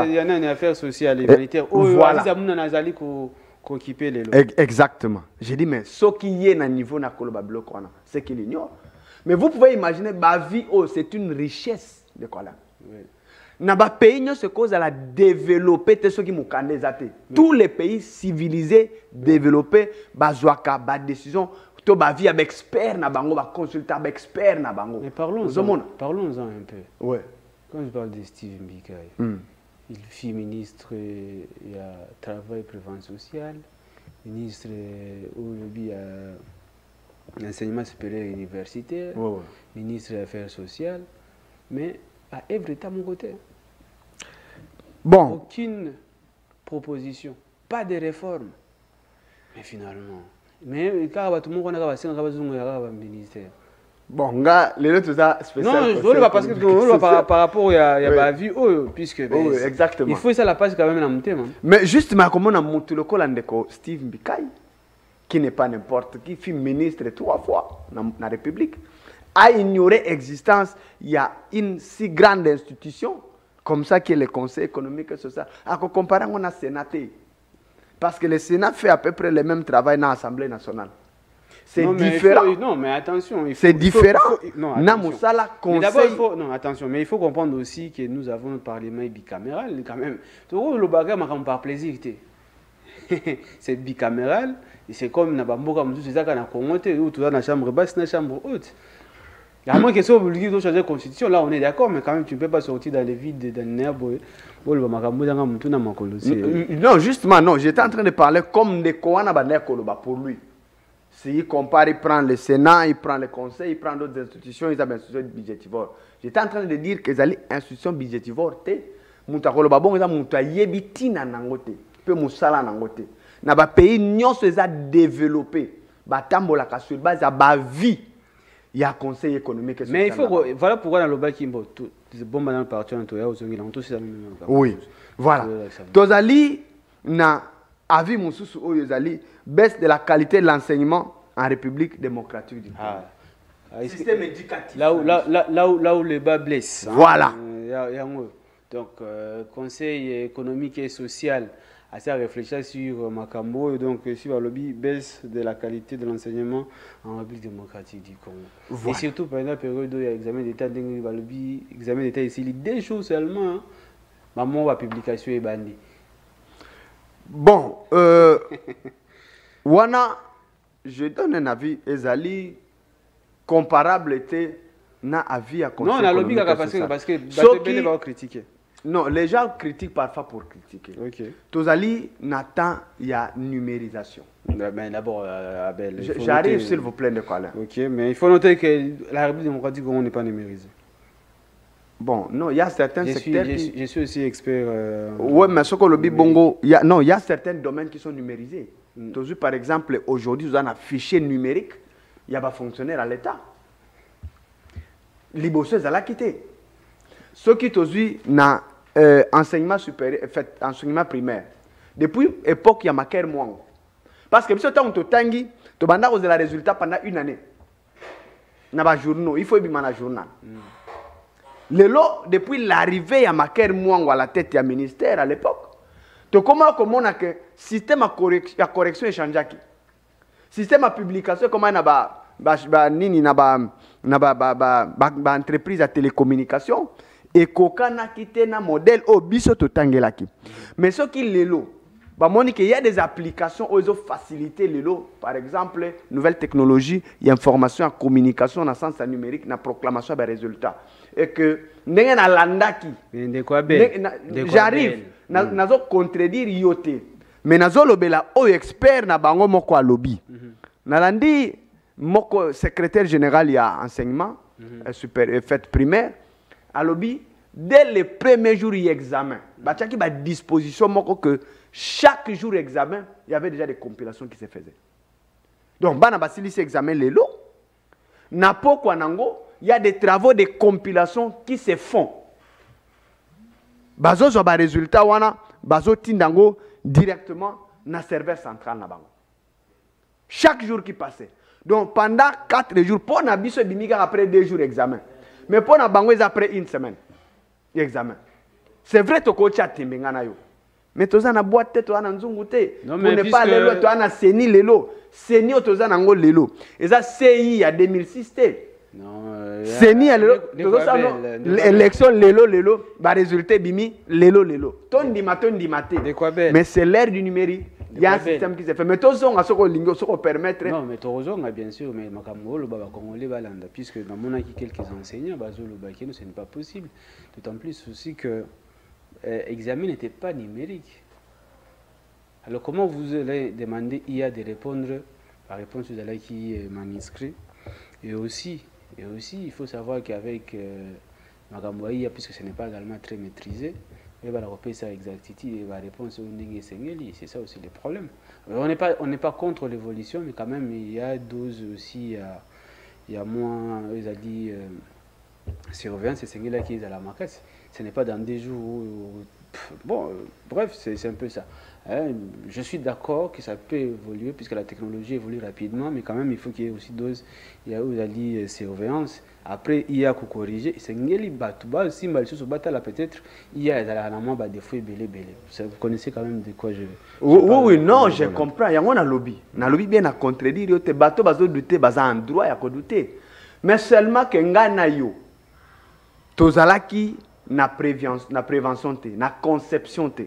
Il y en a une affaire sociale et humanitaire. Voilà. Exactement. J'ai dit, mais ce qui est à niveau de bloc, c'est qu'il ignore. Mais vous pouvez imaginer, ma vie, c'est une richesse de quoi là. na ba pays nyonso cause la développer te ceux qui mukande zate tous les pays civilisés développés bazwaka ba décision to ba vie avec expert na bango ba consultant ba expert na bango. Mais parlons-en un peu. Ouais. Quand je parle de Steve Mbikai, il fut ministre il y a travail prévention sociale, ministre au lobby à l'enseignement supérieur et universitaire, ministre des affaires sociales, mais à Evry à mon côté. Bon. Aucune proposition, pas de réforme. Mais finalement, mais quand tout le monde a un ministère. Bon, les autres, ça spécial. Non, je veux pas parce que par rapport à la vie, puisque exactement. Il faut ça la passe quand même dans mon thème. Mais justement, comme on a monté le col de Steve Mbikai, qui n'est pas n'importe qui, fut ministre 3 fois dans la République, a ignoré l'existence. Il y a une si grande institution comme ça qui est le Conseil économique et social. À comparer, on a Sénat. Parce que le Sénat fait à peu près le même travail dans l'Assemblée nationale. C'est différent. Non, mais attention. C'est différent. Non, attention. Mais il faut comprendre aussi que nous avons un Parlement bicaméral quand même. Le bagage par plaisir. C'est bicaméral. C'est comme dans la Congo, où tu as la chambre basse, la chambre haute. À moins que ça oblige de changer la constitution, là on est d'accord, mais quand même tu ne peux pas sortir dans les vides, dans les nerfs. Non, justement, non. J'étais en train de parler comme de Koana pour lui. S'il compare, il prend le Sénat, il prend le Conseil, il prend d'autres institutions, ils ont une institution budgétivore. J'étais en train de dire que les institutions budgétivores, Moutakolo Babon, ils ont Moutayebitina Nangote, peu Moussala Nangote. Dans les pays, nous avons développé, Batambola sur base de vie. Il y a un conseil économique et social. Mais il faut, voilà pourquoi dans le bas qui bon dans le parti en tout oui, voilà. Tozali na avis Moussous Oyozali baisse de la qualité de l'enseignement en République démocratique du Congo. Système éducatif. Là où le bas blesse. Voilà. Donc, conseil économique et social assez à réfléchir sur Makambo et donc sur le lobby baisse de la qualité de l'enseignement en République démocratique du Congo. Voilà. Et surtout pendant la période où il y a examen d'État, le lobby examen d'État ici, il y a 2 jours seulement, maman la publication est bandie. Bon, Wana, je donne un avis, Ezali, comparable était na avis à conseil. Non, on a lobby parce que les gens critiquer. Non, les gens critiquent parfois pour critiquer. Ok. Tozali, Nathan, il y a numérisation. Mais d'abord, Abel. J'arrive, s'il vous plaît, de quoi là. Ok, mais il faut noter que la République démocratique, on n'est pas numérisé. Bon, non, il y a certains secteurs. Je suis aussi expert. Oui, mais ce que le Bongo, il y a certains domaines qui sont numérisés. Par exemple, aujourd'hui, vous avez un fichier numérique, il y a des fonctionnaires à l'État. Libosseuse à la quitter. Ceux qui aujourd'hui dans enseignement supérieur, enseignement primaire, depuis l'époque, il y a marqué moins. Parce que si tu as tangi, tu as des résultats pendant 1 année. Dans les journaux, il faut y avoir un journal. Depuis l'arrivée à Maker Mouangou à la tête du ministère à l'époque, tu commences comme on a que système de correction est changé. Système de publication, comment on a entreprise de télécommunication et qu'on a quitté un modèle au biso to tangelaki. Mais ce qui est là, il y a des applications qui ont facilité les lots. Par exemple, nouvelles technologies, il y a information en communication dans le sens numérique, dans la proclamation des résultats. Et que, j'arrive, je contredire yote. Mais je suis expert dans le lobby. Je suis secrétaire général il y a enseignement, fait primaire, à lobby. Dès le premier jour de l'examen, il y a une disposition que chaque jour d'examen, il y avait déjà des compilations qui se faisaient. Donc, si cet examen est là, il y a des travaux de compilation qui se font. Bazo zo ba résultat wana bazo tindango directement dans le serveur central na bango. Chaque jour qui passait. Donc pendant 4 jours, pour na biso bimika après 2 jours d'examen. Mais pour na bango après 1 semaine d'examen. C'est vrai to ko chat timbengana yo. Mais toza na boîte to na nzungu te. On n'est pas lelo to na seni lelo. Seni to za nango lelo. Et ça CI à 2006 te. Non, Seni l'élection lelo ba résultat bimi lelo. Ton di matin. Mais c'est l'ère du numérique. Il y a un système qui s'est fait. Mais tout ça, on a ce permettre. Non, mais Torozo, bien sûr, mais Makamolo, Congolais, Balanda, puisque dans mon acquis, quelques enseignants, Bazolo, Bakeno, ce n'est pas possible. D'autant plus aussi que l'examen n'était pas numérique. Alors, comment vous allez demander IA de répondre la réponse de qui est manuscrit et aussi, il faut savoir qu'avec Makambo IA, puisque ce n'est pas également très maîtrisé, il va repérer sa exactitude et va répondre sur une c'est ça aussi le problème. On n'est pas contre l'évolution, mais quand même il y a dose aussi, il y a moins, ils ont dit surveillance, c'est là qui est à la maquette. Ce n'est pas dans des jours où, bon, bref, c'est un peu ça. Hein, je suis d'accord que ça peut évoluer puisque la technologie évolue rapidement, mais quand même il faut qu'il y ait aussi dose, il y a où ils ont dit surveillance. Après, il y a qu'à corriger. C'est ngeli batuba si mal sur batala peut-être il y a des fois belé. Vous connaissez quand même de quoi je. Oui, non, je comprends. Il y a un lobby. Na lobby bien à contredire. Te bateau bazo douter, baza en droit ya douter. Mais seulement que ngana yo. Tozalaki na prévention te, na conception te.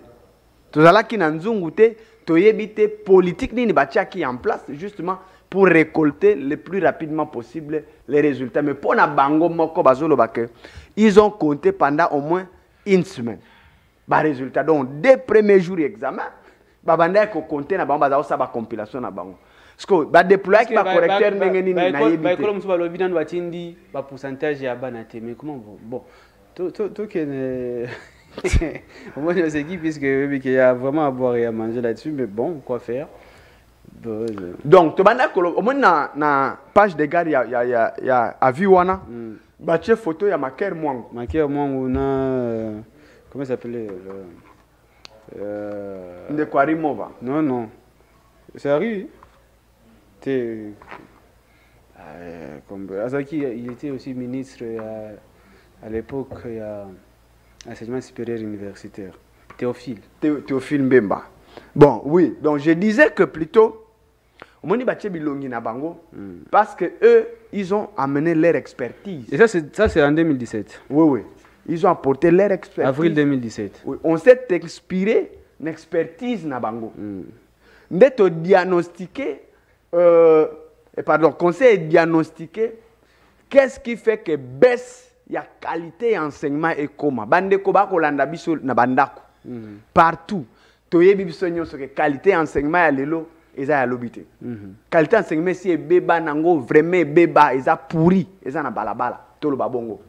Tozalaki na nzungu te, toyebite politique ni batia qui en place justement pour récolter le plus rapidement possible les résultats. Mais pour na bango moko bazolo bake, ils ont compté pendant au moins une semaine. Ba résultat donc dès premiers jours examen, ba banda ko compter na bango bazao sa ba compilation na bango. Parce que ba déployer qui ba correcteur ndenge nini na yebite. Ba école musu ba lobi nan watindi ba pourcentage ya bana te mais comment bon tout que moi je sais qui puisque il y a vraiment à boire et à manger là-dessus mais bon quoi faire. Donc, au moins na page de gare, il y a Aviwana. Bâtir photo, il y a Maker Mwangu. Maker Mwangu, comment ça s'appelait De Kwarimova. Non. C'est Harry. Azaki, il était aussi ministre à l'époque il y a enseignement supérieur universitaire. Théophile Mbemba. Bon, oui. Donc, je disais que plutôt, parce que eux, ils ont amené leur expertise. Et ça c'est en 2017. Oui. Ils ont apporté leur expertise. Avril 2017. Oui. On s'est inspiré d'une expertise na bango. D'être diagnostiqué, qu'on s'est diagnostiqué, qu'est-ce qui fait que baisse la qualité d'enseignement et comment. Bande koba kolanda biso na bandako. Partout. Toyebi biso nyonso que qualité d'enseignement ya lelo. Eza ya lobité. Qualité enseignement si beba nango vraiment beba eza pourri, eza na balabala tolo babongo.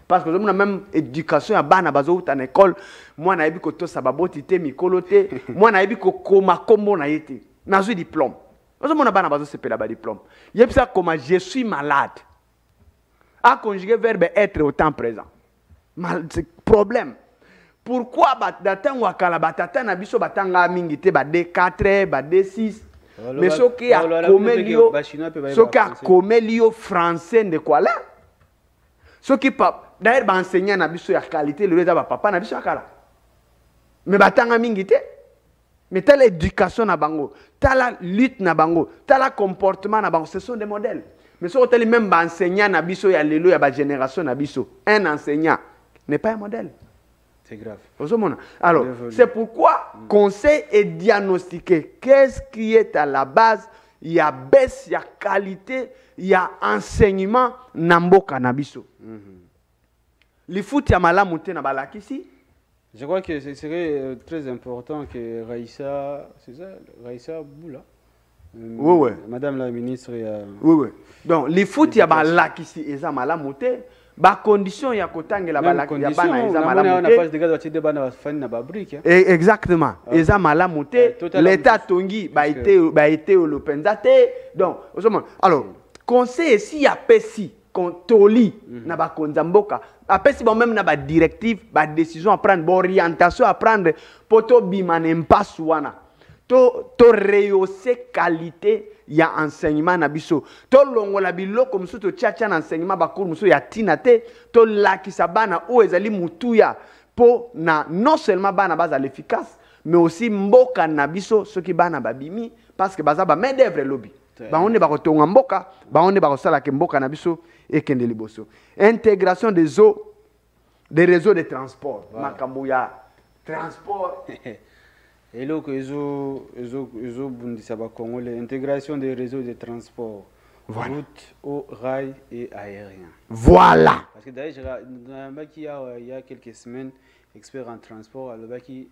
Parce que nous même éducation ya bana bazo ta na école, moi na yebi ko to sababoti te mikolo te, moi na yebi ko koma kombo na yete. Na zo diplôme. Ozo mona bana bazo sepela ba diplôme. Yebi ça comment je suis malade. A conjuguer verbe être au temps présent. C'est problème. Pourquoi batatan wakala batata na biso batanga mingi te ba D4 ba D6 mais ce qui a comelio français de quoi là ce qui pas d'ailleurs ba enseignant na biso ya qualité le ba papa na biso akala mais batanga mingi te mais telle éducation na bango telle lutte na bango tel comportement na bango ce sont des modèles mais ce que même ba enseignant na biso ya lelo ya ba génération na biso un enseignant n'est pas un modèle. C'est grave. Alors, c'est pourquoi conseil est diagnostiqué. Qu'est-ce qui est à la base? Il y a baisse, il y a qualité, il y a enseignement. Nambo Kanabiso. Le foot, il y a malamuté na balakisi. Je crois que ce serait très important que Raïssa, c'est ça, Raïssa Boula. Oui. Madame la ministre. Oui. Donc, le foot, il y a balakisi et ça malamuté. Ba condition ya kotangela balaki ya bana eza malamu exactement eza malamu te l'état tongi ba été au lopenza te donc alors conseil si ya pesi kontoli na ba konzamboka apesi ba même na ba directive ba décision à prendre ba orientation à prendre poto bimane impasse wana to rehausser qualité ya enseignement na biso to longola biloko musu to tchatcha na enseignement bakuru musu ya tina te to lakisa bana o ezali mutuya po na non seulement bana baza l'efficace mais aussi mboka na biso soki bana babimi parce que baza ba main d'œuvre lobby bango bakotonga mboka bango bakosala ke mboka na biso ekende liboso. Intégration des eaux des réseaux de transport makambo ya transport et là que ezo bundisa ba Congolais, intégration des réseaux de transport, voilà. Route, eau, rail et aérien. Voilà. Parce que d'ailleurs il y a quelques semaines, expert en transport alors qui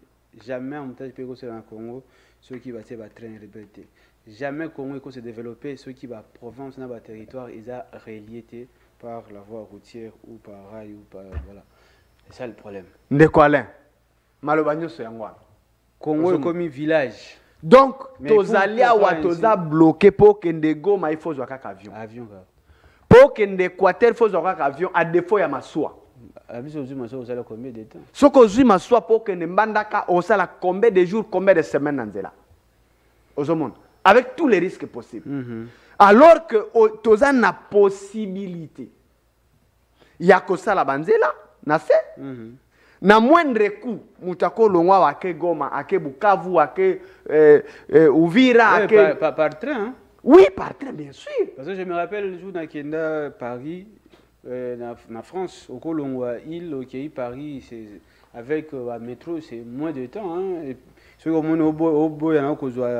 jamais en montage pégo sur le Congo ceux qui battent ba train répété. Jamais Congo peut se développer ceux qui va province dans ba territoire ils a relié par la voie routière ou par rail ou par voilà. C'est ça le problème. Ndekwalin. Malobanyo so yangwana. Congo est comme un village. Donc, tozalia wa toza bloqué pour que Ndego il faut jouer avion. Avion. Pour que Ndéquateur il faut jouer avion à défaut ya maswa. Avion zo maswa osala combien de temps? Ce que zo maswa pour que Mbandaka osala combien de jours, combien de semaines nanzela. Ozomon avec tous les risques possibles. Alors que toza na possibilité. Ya kosala banzela na se. Na moindre coût mutako longwa wake Goma ake Bukavu ake Uvira ake par train hein? Oui, par train bien sûr. Parce que je me rappelle le jour dans Kenda Paris na France au Kolongwa île OK Paris c'est avec la métro c'est moins de temps hein et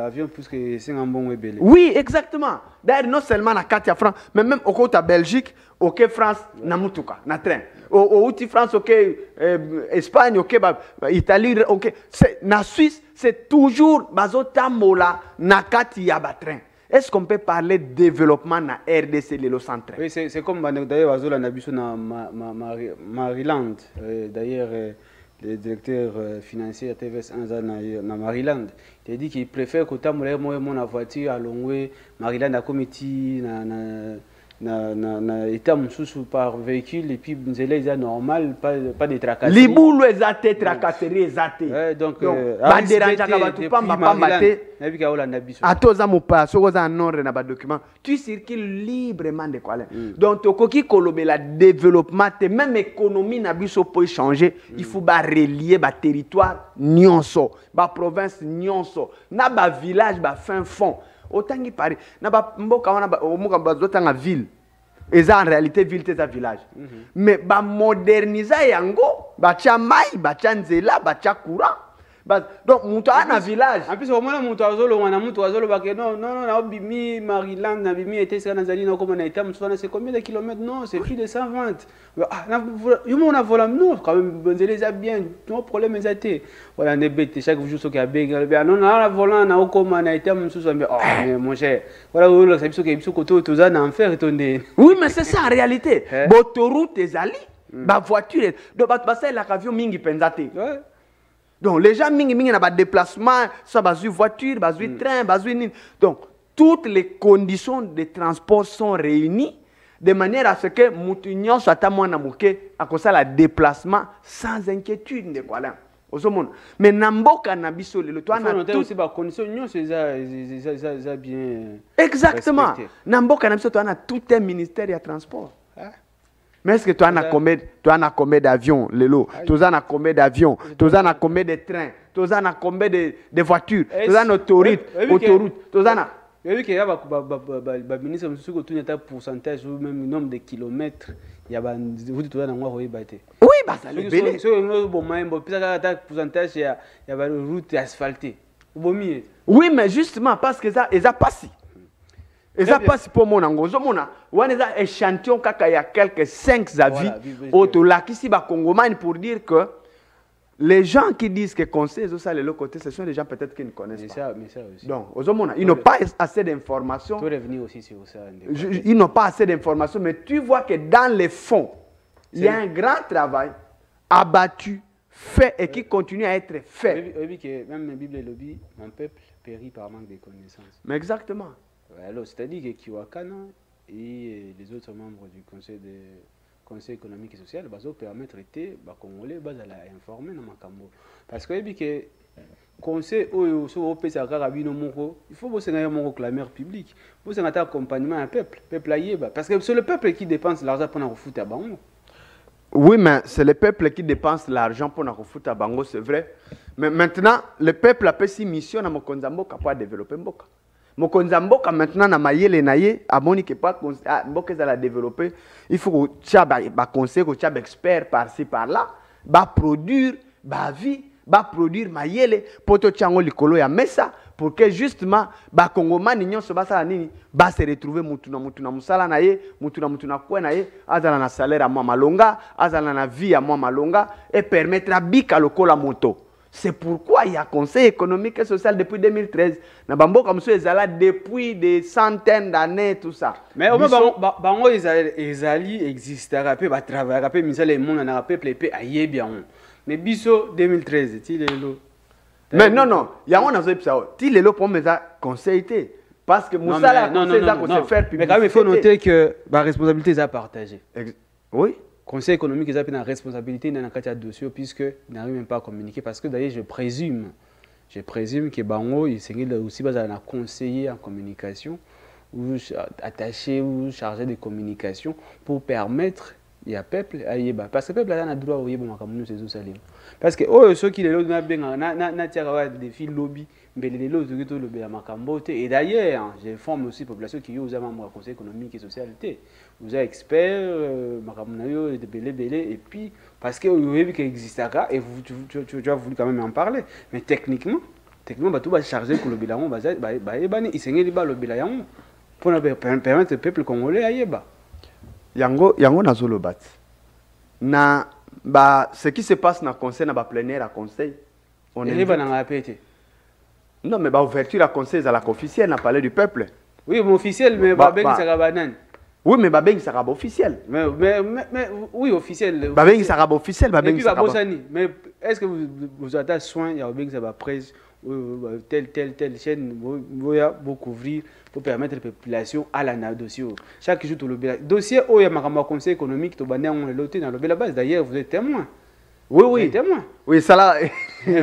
avion plus que 5 bon ebele. Oui, exactement. D'ailleurs non seulement na Katia France mais même au côté Belgique, OK France na mutuka na train. Au France OK Espagne OK Italie OK c'est na Suisse c'est toujours bazotambola na Katia ba train. Est-ce qu'on peut parler de développement na RDC le centre? Oui, c'est comme d'ailleurs bazola na biso na Maryland d'ailleurs le directeur financier TVS 1 na Maryland, il a dit qu'il préfère que tu aies mon voiture à Longwe, Maryland a comité na état sous par véhicule et puis c'est normal pas de tracasseries. Les boules ezate tracasseries ezate. Donc banderanja ka batu pamba pamba te. Atoza mopa sokoza nord na ba document. Tu circules librement de quoi. Donc tokoki kolobela développement te même économie na biso peut changer, il faut ba relier ba territoire nyonso, ba province nyonso, na ba village ba fin fond. Autant qu'il paraît, na ba mboka wana ba omuka bazotanga ville. Eza en réalité ville te za village. Mais ba moderniser yango, ba tia mai, ba tia nzela, ba tia courant. Donc mutu ana village. En plus au moins mutu azolo wana mutu azolo ba que non na bimi Maryland na bimi était ça na zali na comme na état mutu c'est combien de kilomètres? Non, c'est plus de 120. Ah yo on a volé non quand même benzele za bien, non problème ezate. Voilà ne bête chaque jour so ka bega non na volant na okoma na état mutu so mais oh mais mon cher. Voilà où ça biso ke biso koto toza na enfer tonde. Oui, mais c'est ça en réalité. L'autoroute ezali, ba voiture, donc ba ça la avion mingi penzate. Ouais. Donc les gens mingi na ba déplacement, ça bazu voiture, bazu train, bazu nini. Donc toutes les conditions de transport sont réunies de manière à ce que mutu nyonso ata mwana moke akosala déplacement sans inquiétude de quoi là. Mais namboka na biso le toi na aussi ba conditions nyonso ça bien. Exactement. Namboka na biso toi na tout un ministère de transport. Mais est-ce que tu en as combien d'avions, Lelo? Tu en as combien d'avions? Tu en as combien de trains? Tu en as combien de voitures? Tu en as autoroute? Tu en as. Oui, qu'il y a un ministre qui a un pourcentage ou même nombre de kilomètres. Il y a des routes qui sont oui, bah ça le béné. Si un pourcentage, il y a des routes asphaltées. Oui, mais justement, parce que ça, ils ont passé. Et ça passe pour mon angozo mona. On a échantillon kaka il y a quelques 5 avis autour qui si ba Congomani pour dire que les gens qui disent que conseil ça le côté ce sont des gens peut-être qui ne connaissent pas. Mais ça aussi. Donc ozomona, ils n'ont pas assez d'informations. Tu revenir aussi sur ça. Ils n'ont pas assez d'informations mais tu vois que dans les fonds, il y a un grand travail abattu, fait et qui continue à être fait. Oui, que même la Bible le dit, mon peuple périt par manque de connaissances. Mais exactement. Alors, c'est-à-dire que Kiwakana et les autres membres du Conseil économique et social vont permettre les Congolais de informer dans Makambo. Parce que le Conseil il faut que vous ayez un clameur public, vous ayez un accompagnement à peuple parce que c'est le peuple qui dépense l'argent pour nous foutre à Bango. Oui, mais c'est le peuple qui dépense l'argent pour nous foutre à Bango, c'est vrai. Mais maintenant, le peuple a fait 6 missions dans Mokonzambo capable de développer Mboka. mokonzi mboka maintenant na mayele na ye amoni que pas mboka za la développer, il faut que tia ba conseil ko tia expert par-ci par-là, ba produire ba vie, ba produire mayele poto tiango likolo ya mesa pour que justement ba kongomani nyonso ba sala nini ba se retrouver mutu na musala na ye, mutu na kwa na ye, azala na salaire à moi malonga, azala na vie à moi malonga et permettre à bika lokola moto. C'est pourquoi il y a Conseil économique et social depuis 2013. Na bambo comme ça ezala depuis des centaines d'années tout ça. Mais au moins bango ezali existera pe ba travailler pe misala monde na peuple pe ayebi yango. Mais biso 2013 ti lelo. Mais non, il y a un autre ça. Ti lelo pour mes conseil parce que musala conseil ça se faire publicité. Mais quand même il faut noter que la responsabilité est partagée. Oui. Conseil économique est une responsabilité dans le dossier puisque n'arrive même pas à communiquer parce que d'ailleurs je présume que bango il s'est aussi basé à conseiller en communication ou attaché ou chargé de communication pour permettre il y a peuple ayeba parce que peuple a un droit au yeba makamu c'est tout ça parce que oh ceux qui les lots na tiara des filles lobby mais les lots tout le bien makambo et d'ailleurs je forme aussi population qui ont membres conseil économique et social vous êtes expert makamu yo de belé et puis parce que vous avez vu qu'il existe ça et tu as voulu quand même en parler mais techniquement bah tout va charger pour le bilan bah ebani isengeli ba le bilan pour permettre au peuple congolais ayeba yango na zolo bat na ba ce qui se passe na conseil na ba plénière à conseil on est ba na pété non mais ba ouverture à conseil à la officielle na parler du peuple oui mais officiel mais ba bengi saka banane oui mais ba bengi saka officiel mais oui officiel ba bengi saka officiel ba bengi saka mais est-ce que vous avez soin il y a bengi saka presse telle chaîne vous couvrir pour permettre la population à la dossier. Chaque jour, le dossier, il y a un conseil économique, tu as un loté dans la base. D'ailleurs, vous êtes témoin. Oui. Témoin. Oui, ça là.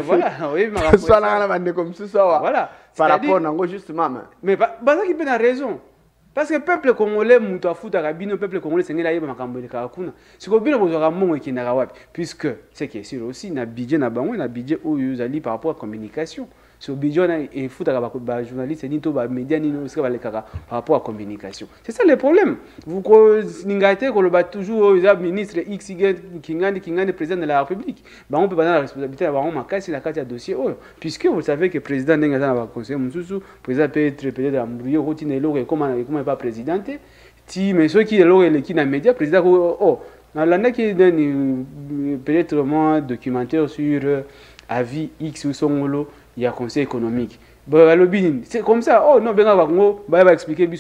Voilà. Oui, ça là, comme ça. Voilà. Par rapport à justement. Mais ça qui peut avoir raison. Parce que le peuple congolais, le peuple congolais, c'est un peu de ce que bien puisque c'est que sûr aussi, na budget na budget où ils allaient par rapport à la communication. Sur budget il faut que journaliste ni to ba média ni par rapport à la communication. C'est ça le problème. Vous n'ingate que le toujours le ministre X Kingani président de la République. On peut pas la responsabilité d'avoir un makasi la carte dossier puisque vous savez que le président n'engage pas conseil mususu, peut être embrouillé routine et comment pas président ti mais ceux qui est qui na média président dans l'année qui donne peut-être moins documentaire sur avis X ou son il y a conseil économique. C'est comme ça. Oh non, va expliquer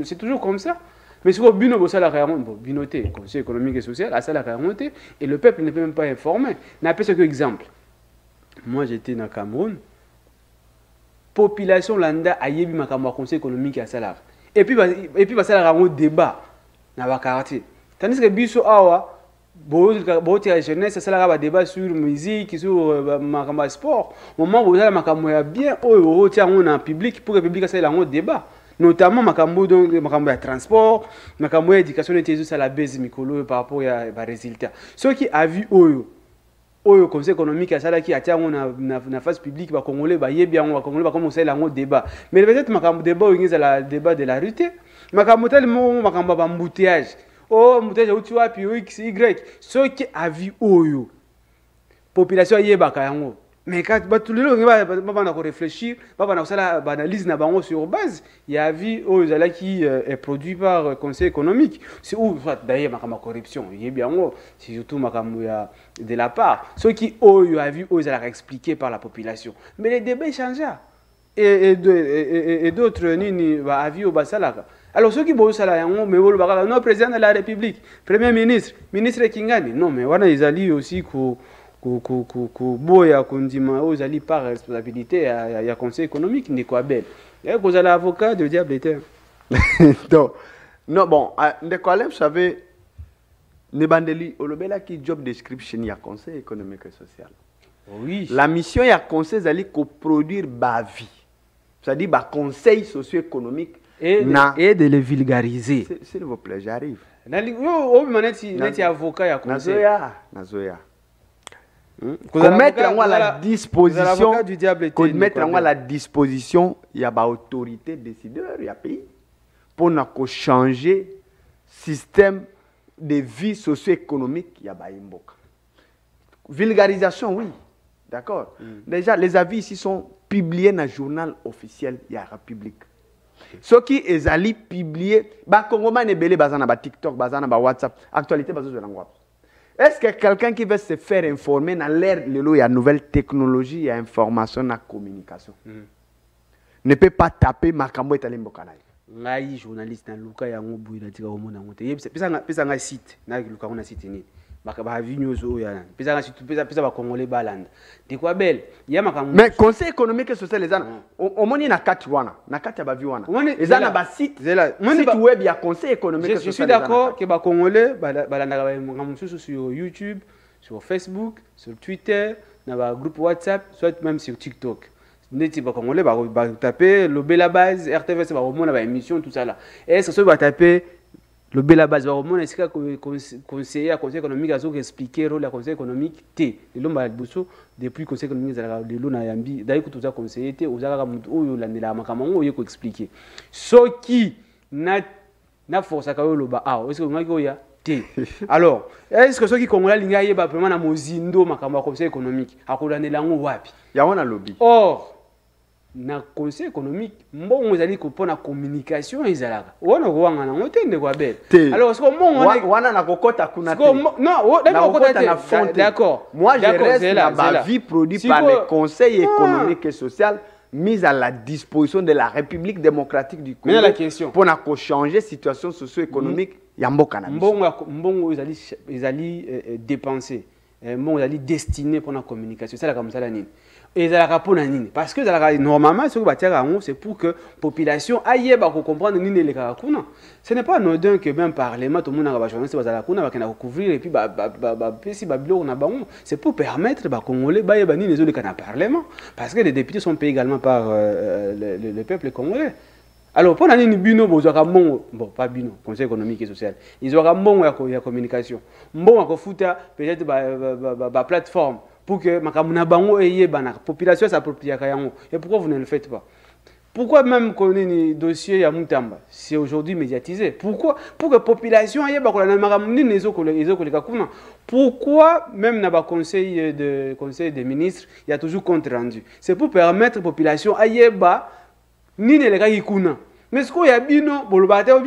c'est toujours comme ça. Mais si vous avez la binoté, conseil économique et social, à ça la remontée, et le peuple ne peut même pas informer. N'appelle ce que exemple. Moi j'étais dans Cameroun. Population landa a yebi makamwa conseil économique à salaire. Et puis ça la un débat dans le quartier. Tandis que biso awa la jeunesse, ça va débat sur musique, sur le sport. Au moment où vous avez bien, on en public pour que le public ait un débat. Notamment, le transport, l'éducation et la base par rapport aux résultats. Ceux qui ont vu le conseil économique qui a la phase publique, les Congolais, commencer un débat. Mais peut-être que le débat de la rue, le embouteillage. Oh, mutaje utiwa puis X Y ceux qui a vu oyo population yebaka yango mais quand batulelo ba na ko réfléchir ba na sala ba analyse na bango sur base il y a vu oyo zala qui est produit par conseil économique c'est où soit d'ailleurs makama corruption yebi yango c'est surtout makamo ya de la part ceux qui oyo a vu oyo zala expliqué par la population mais les débats changent et d'autres nini ba avis au basalaka. Alors ceux qui bossent là, non président de la République, premier ministre, ministre Kingani, non mais voilà ils allaient aussi boya kondima aux alliés par responsabilité il y a conseil économique n'est quoi belle. Et vous allez avocat de diable était. Donc non bon, de quoi vous savez ne bandeli olobela qui job description il y a conseil économique et social. Oui. La mission il y a conseil allait coproduire bavi. C'est-à-dire ba conseil socio-économique et de les vulgariser. S'il vous plaît, j'arrive. Avocat ya conseil. Nazoya. Mettre à la disposition, mettre à la disposition, il y a une autorité décideur, il y a pays pour changer le système de vie socio-économique, il y a Mboka. Vulgarisation, oui, d'accord. Déjà, les avis ici sont publiés dans le journal officiel, il y a la République. Ceux qui sont allés publier, Congo man ebele bazana ba TikTok, bazana ba WhatsApp, actualité bazo de l'angoisse. Est-ce que quelqu'un qui veut se faire informer dans l'ère il y a nouvelle technologie, il y a information, il y a communication, ne peut pas taper makambo etali mbokana. Ngai journaliste na luka ya ngobu ila tika omona ngote. Pesa nga site, na luka ona site ni. Ba vi news o ya. Pesa nga site, pesa ba congolais balanda. De quoi belle, ya makambo. Mais conseil économique et social les ana. Omoni na kati wana, na kati ba vi wana. Ezana ba site. Site web ya conseil économique et social. Je suis d'accord que ba congolais balanda ba ngamususu sur YouTube, sur Facebook, sur Twitter, na ba groupe WhatsApp, soit même sur TikTok. Neti ba congolais ba taper le la base RTVS ba remona ba émission tout ça là. Est-ce que ça va taper le la base ba remona est-ce que conseiller conseil économique a expliquer rôle la conseil économique T le lomba buso depuis conseil économique za le lona yambi dai ko tuza conseiller T ozaka mutu oyo landela makamango oyo ko expliquer so qui na force ka yo loba est-ce que ngaki oya T alors est-ce que ceux qui congolais linga yeba vraiment na mozindo makambo conseil économique akolandela ngo wapi ya wana lobby or na conseil économique mbongo ezali kopona communication ezalaka wana kowanga na ngotende kwa belle alors est-ce que mbongo wana na kokota kuna te non d'accord moi je reste na ba vie produit par le conseil économique et social mise à la disposition de la République démocratique du Congo pour na ko changer situation socio-économique ya mboka na mbongo ezali dépenser mbongo ezali destiné pour la communication c'est la comme ça la nini. Et parce que normalement, c'est pour que la population aille comprendre les kakuna. Ce n'est pas anodin que même parlement, tout le monde a journaliste va couvrir et puis c'est pour permettre aux Congolais de parlement. Parce que les députés sont payés également par le peuple congolais. Alors, pour l'année bino, bon, pas bino, conseil économique et social. Ils auront bon la communication. Bon, peut-être la plateforme. Pour que makamuna bango la population s'approprie à yango. Et pourquoi vous ne le faites pas? Pourquoi même qu'on ait un dossier à Mutamba, c'est aujourd'hui médiatisé? Pourquoi? Pour que la population aille pourquoi même dans le conseil des ministres, il y a toujours compte rendu? C'est pour permettre à la population aille ni ne les kuna. Mais ce qu'il y a bino, pour le bâtiment,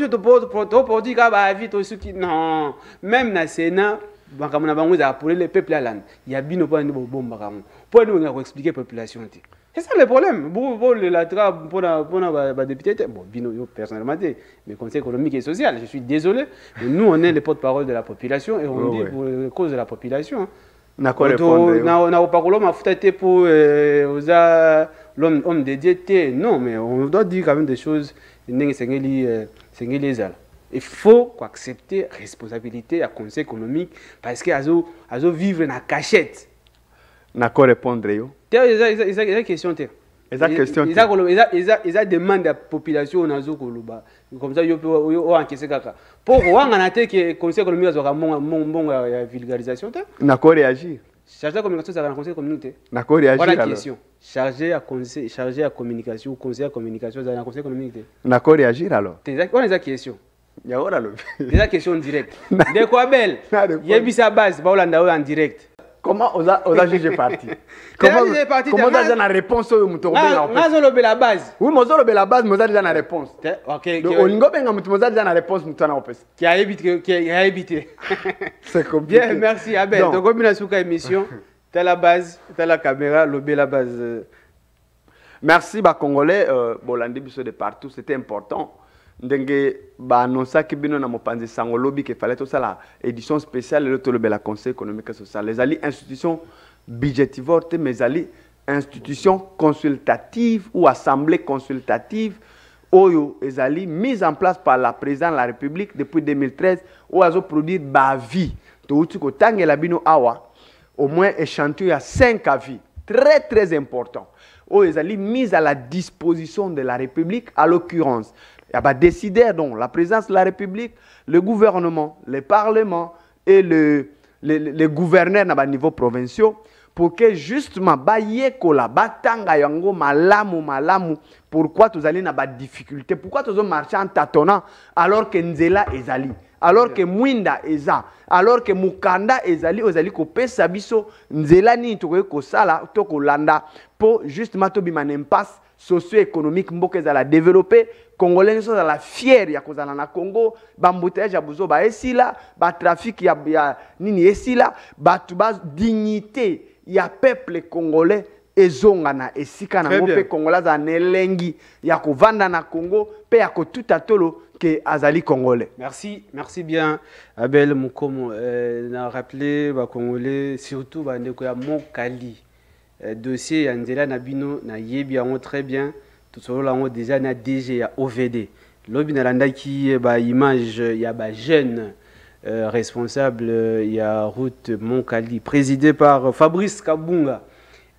pour dire que non, même dans le Sénat, pour le peuple à l'âne, il y a bino pour nous expliquer la population. C'est ça le problème. Pour les députés, bon, bino personnellement, mais conseil économique et social, je suis désolé, mais nous on est les porte-parole de la population et on dit pour la cause de la population. On n'a pas pour l'homme dédié, non, mais on doit dire quand même des choses. Il faut accepter la responsabilité à conseil économique parce qu'il y a vivre dans la cachette. D'accord, répondre. Il y a une question. Il y a demande à la population comme ça, il peut encaisser caca. Pour que le conseil économique soit une vulgarisation. D'accord, réagir. Chargé à communication, ça va dans le conseil économique. D'accord, réagir. Voilà la question. Chargé à communication, conseiller à communication, ça va dans le conseil économique. D'accord, réagir alors. On a la question. Il y a la question directe. De quoi belle? Il y a une base, en direct. Comment on a jugé parti? Comment on a la réponse au mouton? La base. Oui, moi j'ai la base, moi j'ai la réponse. OK. On ngo benga mouton j'ai la réponse mouton na opes. Qui a évité. C'est compliqué. Bien, merci Abel. Donc comme une souka émission, t'as la base, t'as la caméra, lobé la base. Merci ba congolais bolandi biso de partout, c'était important. Ndenge ba annonça que bino na mopanzi sango lobby qu'il fallait tout ça la édition spéciale le tolobe la conseil économique et social les ali institutions budgétivores mais ali institutions consultatives ou assemblées consultatives oyo ezali mise en place par la présidente de la République depuis 2013 ou azo produire ba vie to uti ko tangela bino awa au moins échantillon à 5 avis très important oyo ezali mise à la disposition de la République à l'occurrence il y a décidé donc la présidence de la République, le gouvernement, le Parlement et les gouverneurs à niveau provincial pour que justement bayekola batanga yango malamu pourquoi tu allez na ba difficulté, pourquoi tu marcher en tâtonnant alors que nzela ezali, alors que mwinda eza, alors que mukanda ezali ozali ko pesa biso nzela ni to ko sala to ko landa pour justement to bima impasse socio-économique mboka ezala développer congolais sont la fière ya kozala na Congo bambouteillage ya buzo ba esila ba trafic ya nini esila ba tuba dignité ya peuple congolais ezonga na esika na ngope congolais za nelengi ya kovanda na Congo pe ya ko tout atolo que azali congolais. Merci bien Abel Mukomo na rappelé ba congolais surtout ba ndeko ya Mokali dossier ya nzela na bino na yebi yango très bien tout solo lango déjà na DG ya OVD lobi na landaki ba image ya ba jeune responsable ya route Monkali présidé par Fabrice Kabunga.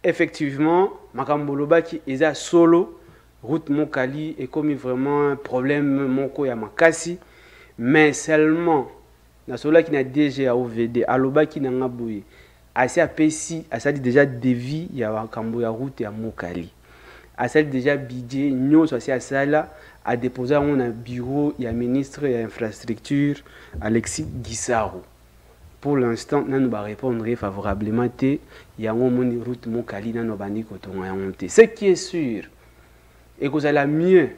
Effectivement makambo lobaki eza solo route Monkali est comme vraiment un problème moko ya makasi mais seulement na solo qui na DG ya OVD alobaki na ngaboui assez apesi asali déjà devis ya makambo ya route ya Monkali asali déjà budget nyonso asi asala a déposé un bureau il y a ministre et infrastructure Alexis Gisaro. Pour l'instant, nous va répondre favorablement. Il y a une route Monkali dans nos bandits monter. Ce qui est sûr, et que vous allez mieux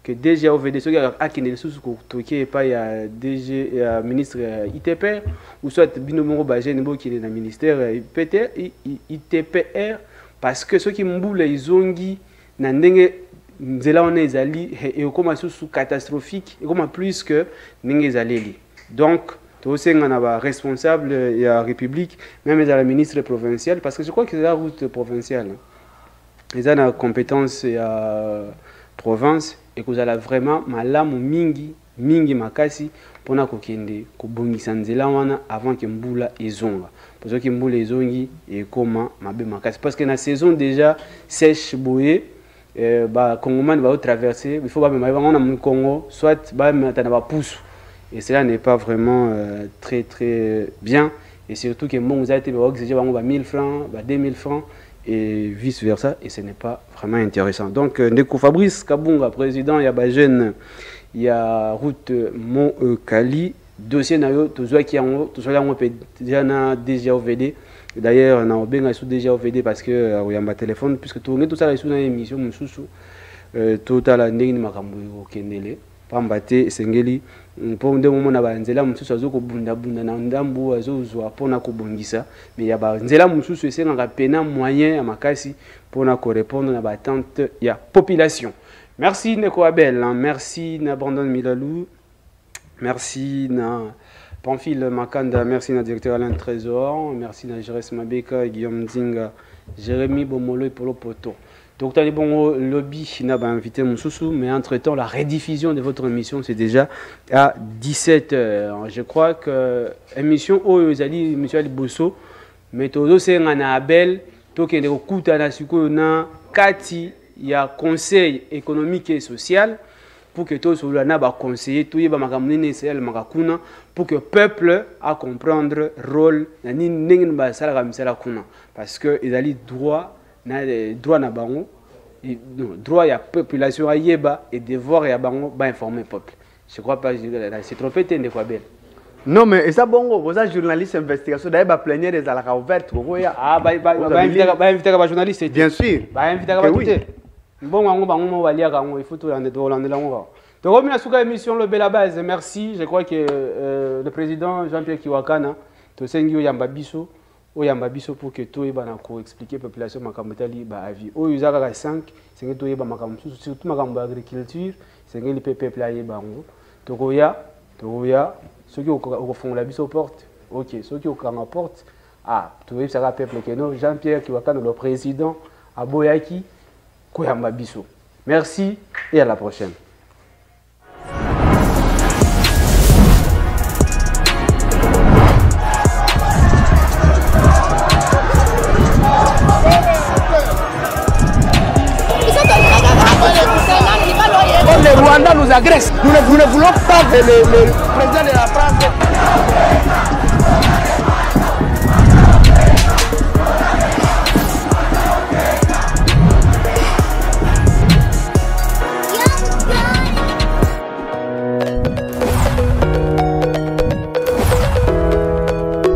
que DG OVD, ceux qui ne sont pas il y a DG ministre ITPR ou soit Binomoro Bajenebo qui est dans le ministère ITPR parce que ceux qui m'boulent les ongi n'andenge nzela on est allé et comme sous catastrophique et comme plus que n'engez allé donc tous ces gens responsable de la République même à la ministre provinciale parce que je crois que c'est la route provinciale ils ont la compétence à province et que vous allez vraiment malamu mingi makasi pour na kokende ko bongisa nzela wana avant que mbula ezonga parce que mbula ezongi et comment mabe makasi parce que na saison déjà sèche boye bah Congomani va traverser il faut pas même on a mon Congo soit bah maintenant va pousse et cela n'est pas vraiment très bien et surtout que bon vous avez été déjà 1000 francs 2000 francs et vice versa et ce n'est pas vraiment intéressant donc Ndeko Fabrice Kabunga président ya ba jeune ya route Monkali dossier na yo tozwa ki yango tozwa yango pe déjà na DG OVD. D'ailleurs, on a bien déjà OVD parce que il y a un téléphone puisque tout ça est sous une émission mususu total ndenge makambo okendele pambate sengeli pour un moment na banzela mususu azoko bunda na ndambu azozwa pona kobongisa mais ya banzela mususu esenga pena moyen ya makasi pona ko répondre na attente ya population. Merci Neko Abel, merci na Brandon Milalou, merci na Pamphile Makanda, merci na directeur Alain Trésor, merci na Jerez Mabeka, Guillaume Zinga, Jérémy Bomolo et Polo Poto. Donc, tu as bon lobby, n'a pas invité Moussoussou, mais entre-temps, la rediffusion de votre émission, c'est déjà à 17h. Je crois que l'émission, émission Ali Bosso, mais tout c'est un Abel, tout qui est au coup de Kati, il y a conseil économique et social. Pour que tous les conseillers, tout le monde pour que le peuple a comprendre le rôle parce que ils ont droit droit à la population et devoir à informer le peuple. Je crois pas c'est trop pété de quoi belle. Non mais ça bon vous êtes journaliste investigation d'ailleurs ba plénière des alaka ouverte ah inviter les journalistes bien sûr inviter bon il faut tout l'année donc on a sous émission le bel base merci je crois que le président Jean-Pierre Kiwakana to sengi oyamba biso pour que tout ebana ko expliquer population makamotali ba avis o yuzaka 5 sengi to yeba makambo surtout makambo agriculture sengi le peuple aye bango to koya ceux qui font la biso porte OK ceux qui au porte ah to yeba peuple que non Jean-Pierre Kiwakana le président aboyaki koyamba biso. Merci et à la prochaine. Le Rwanda nous agresse. Nous ne voulons pas que le président de la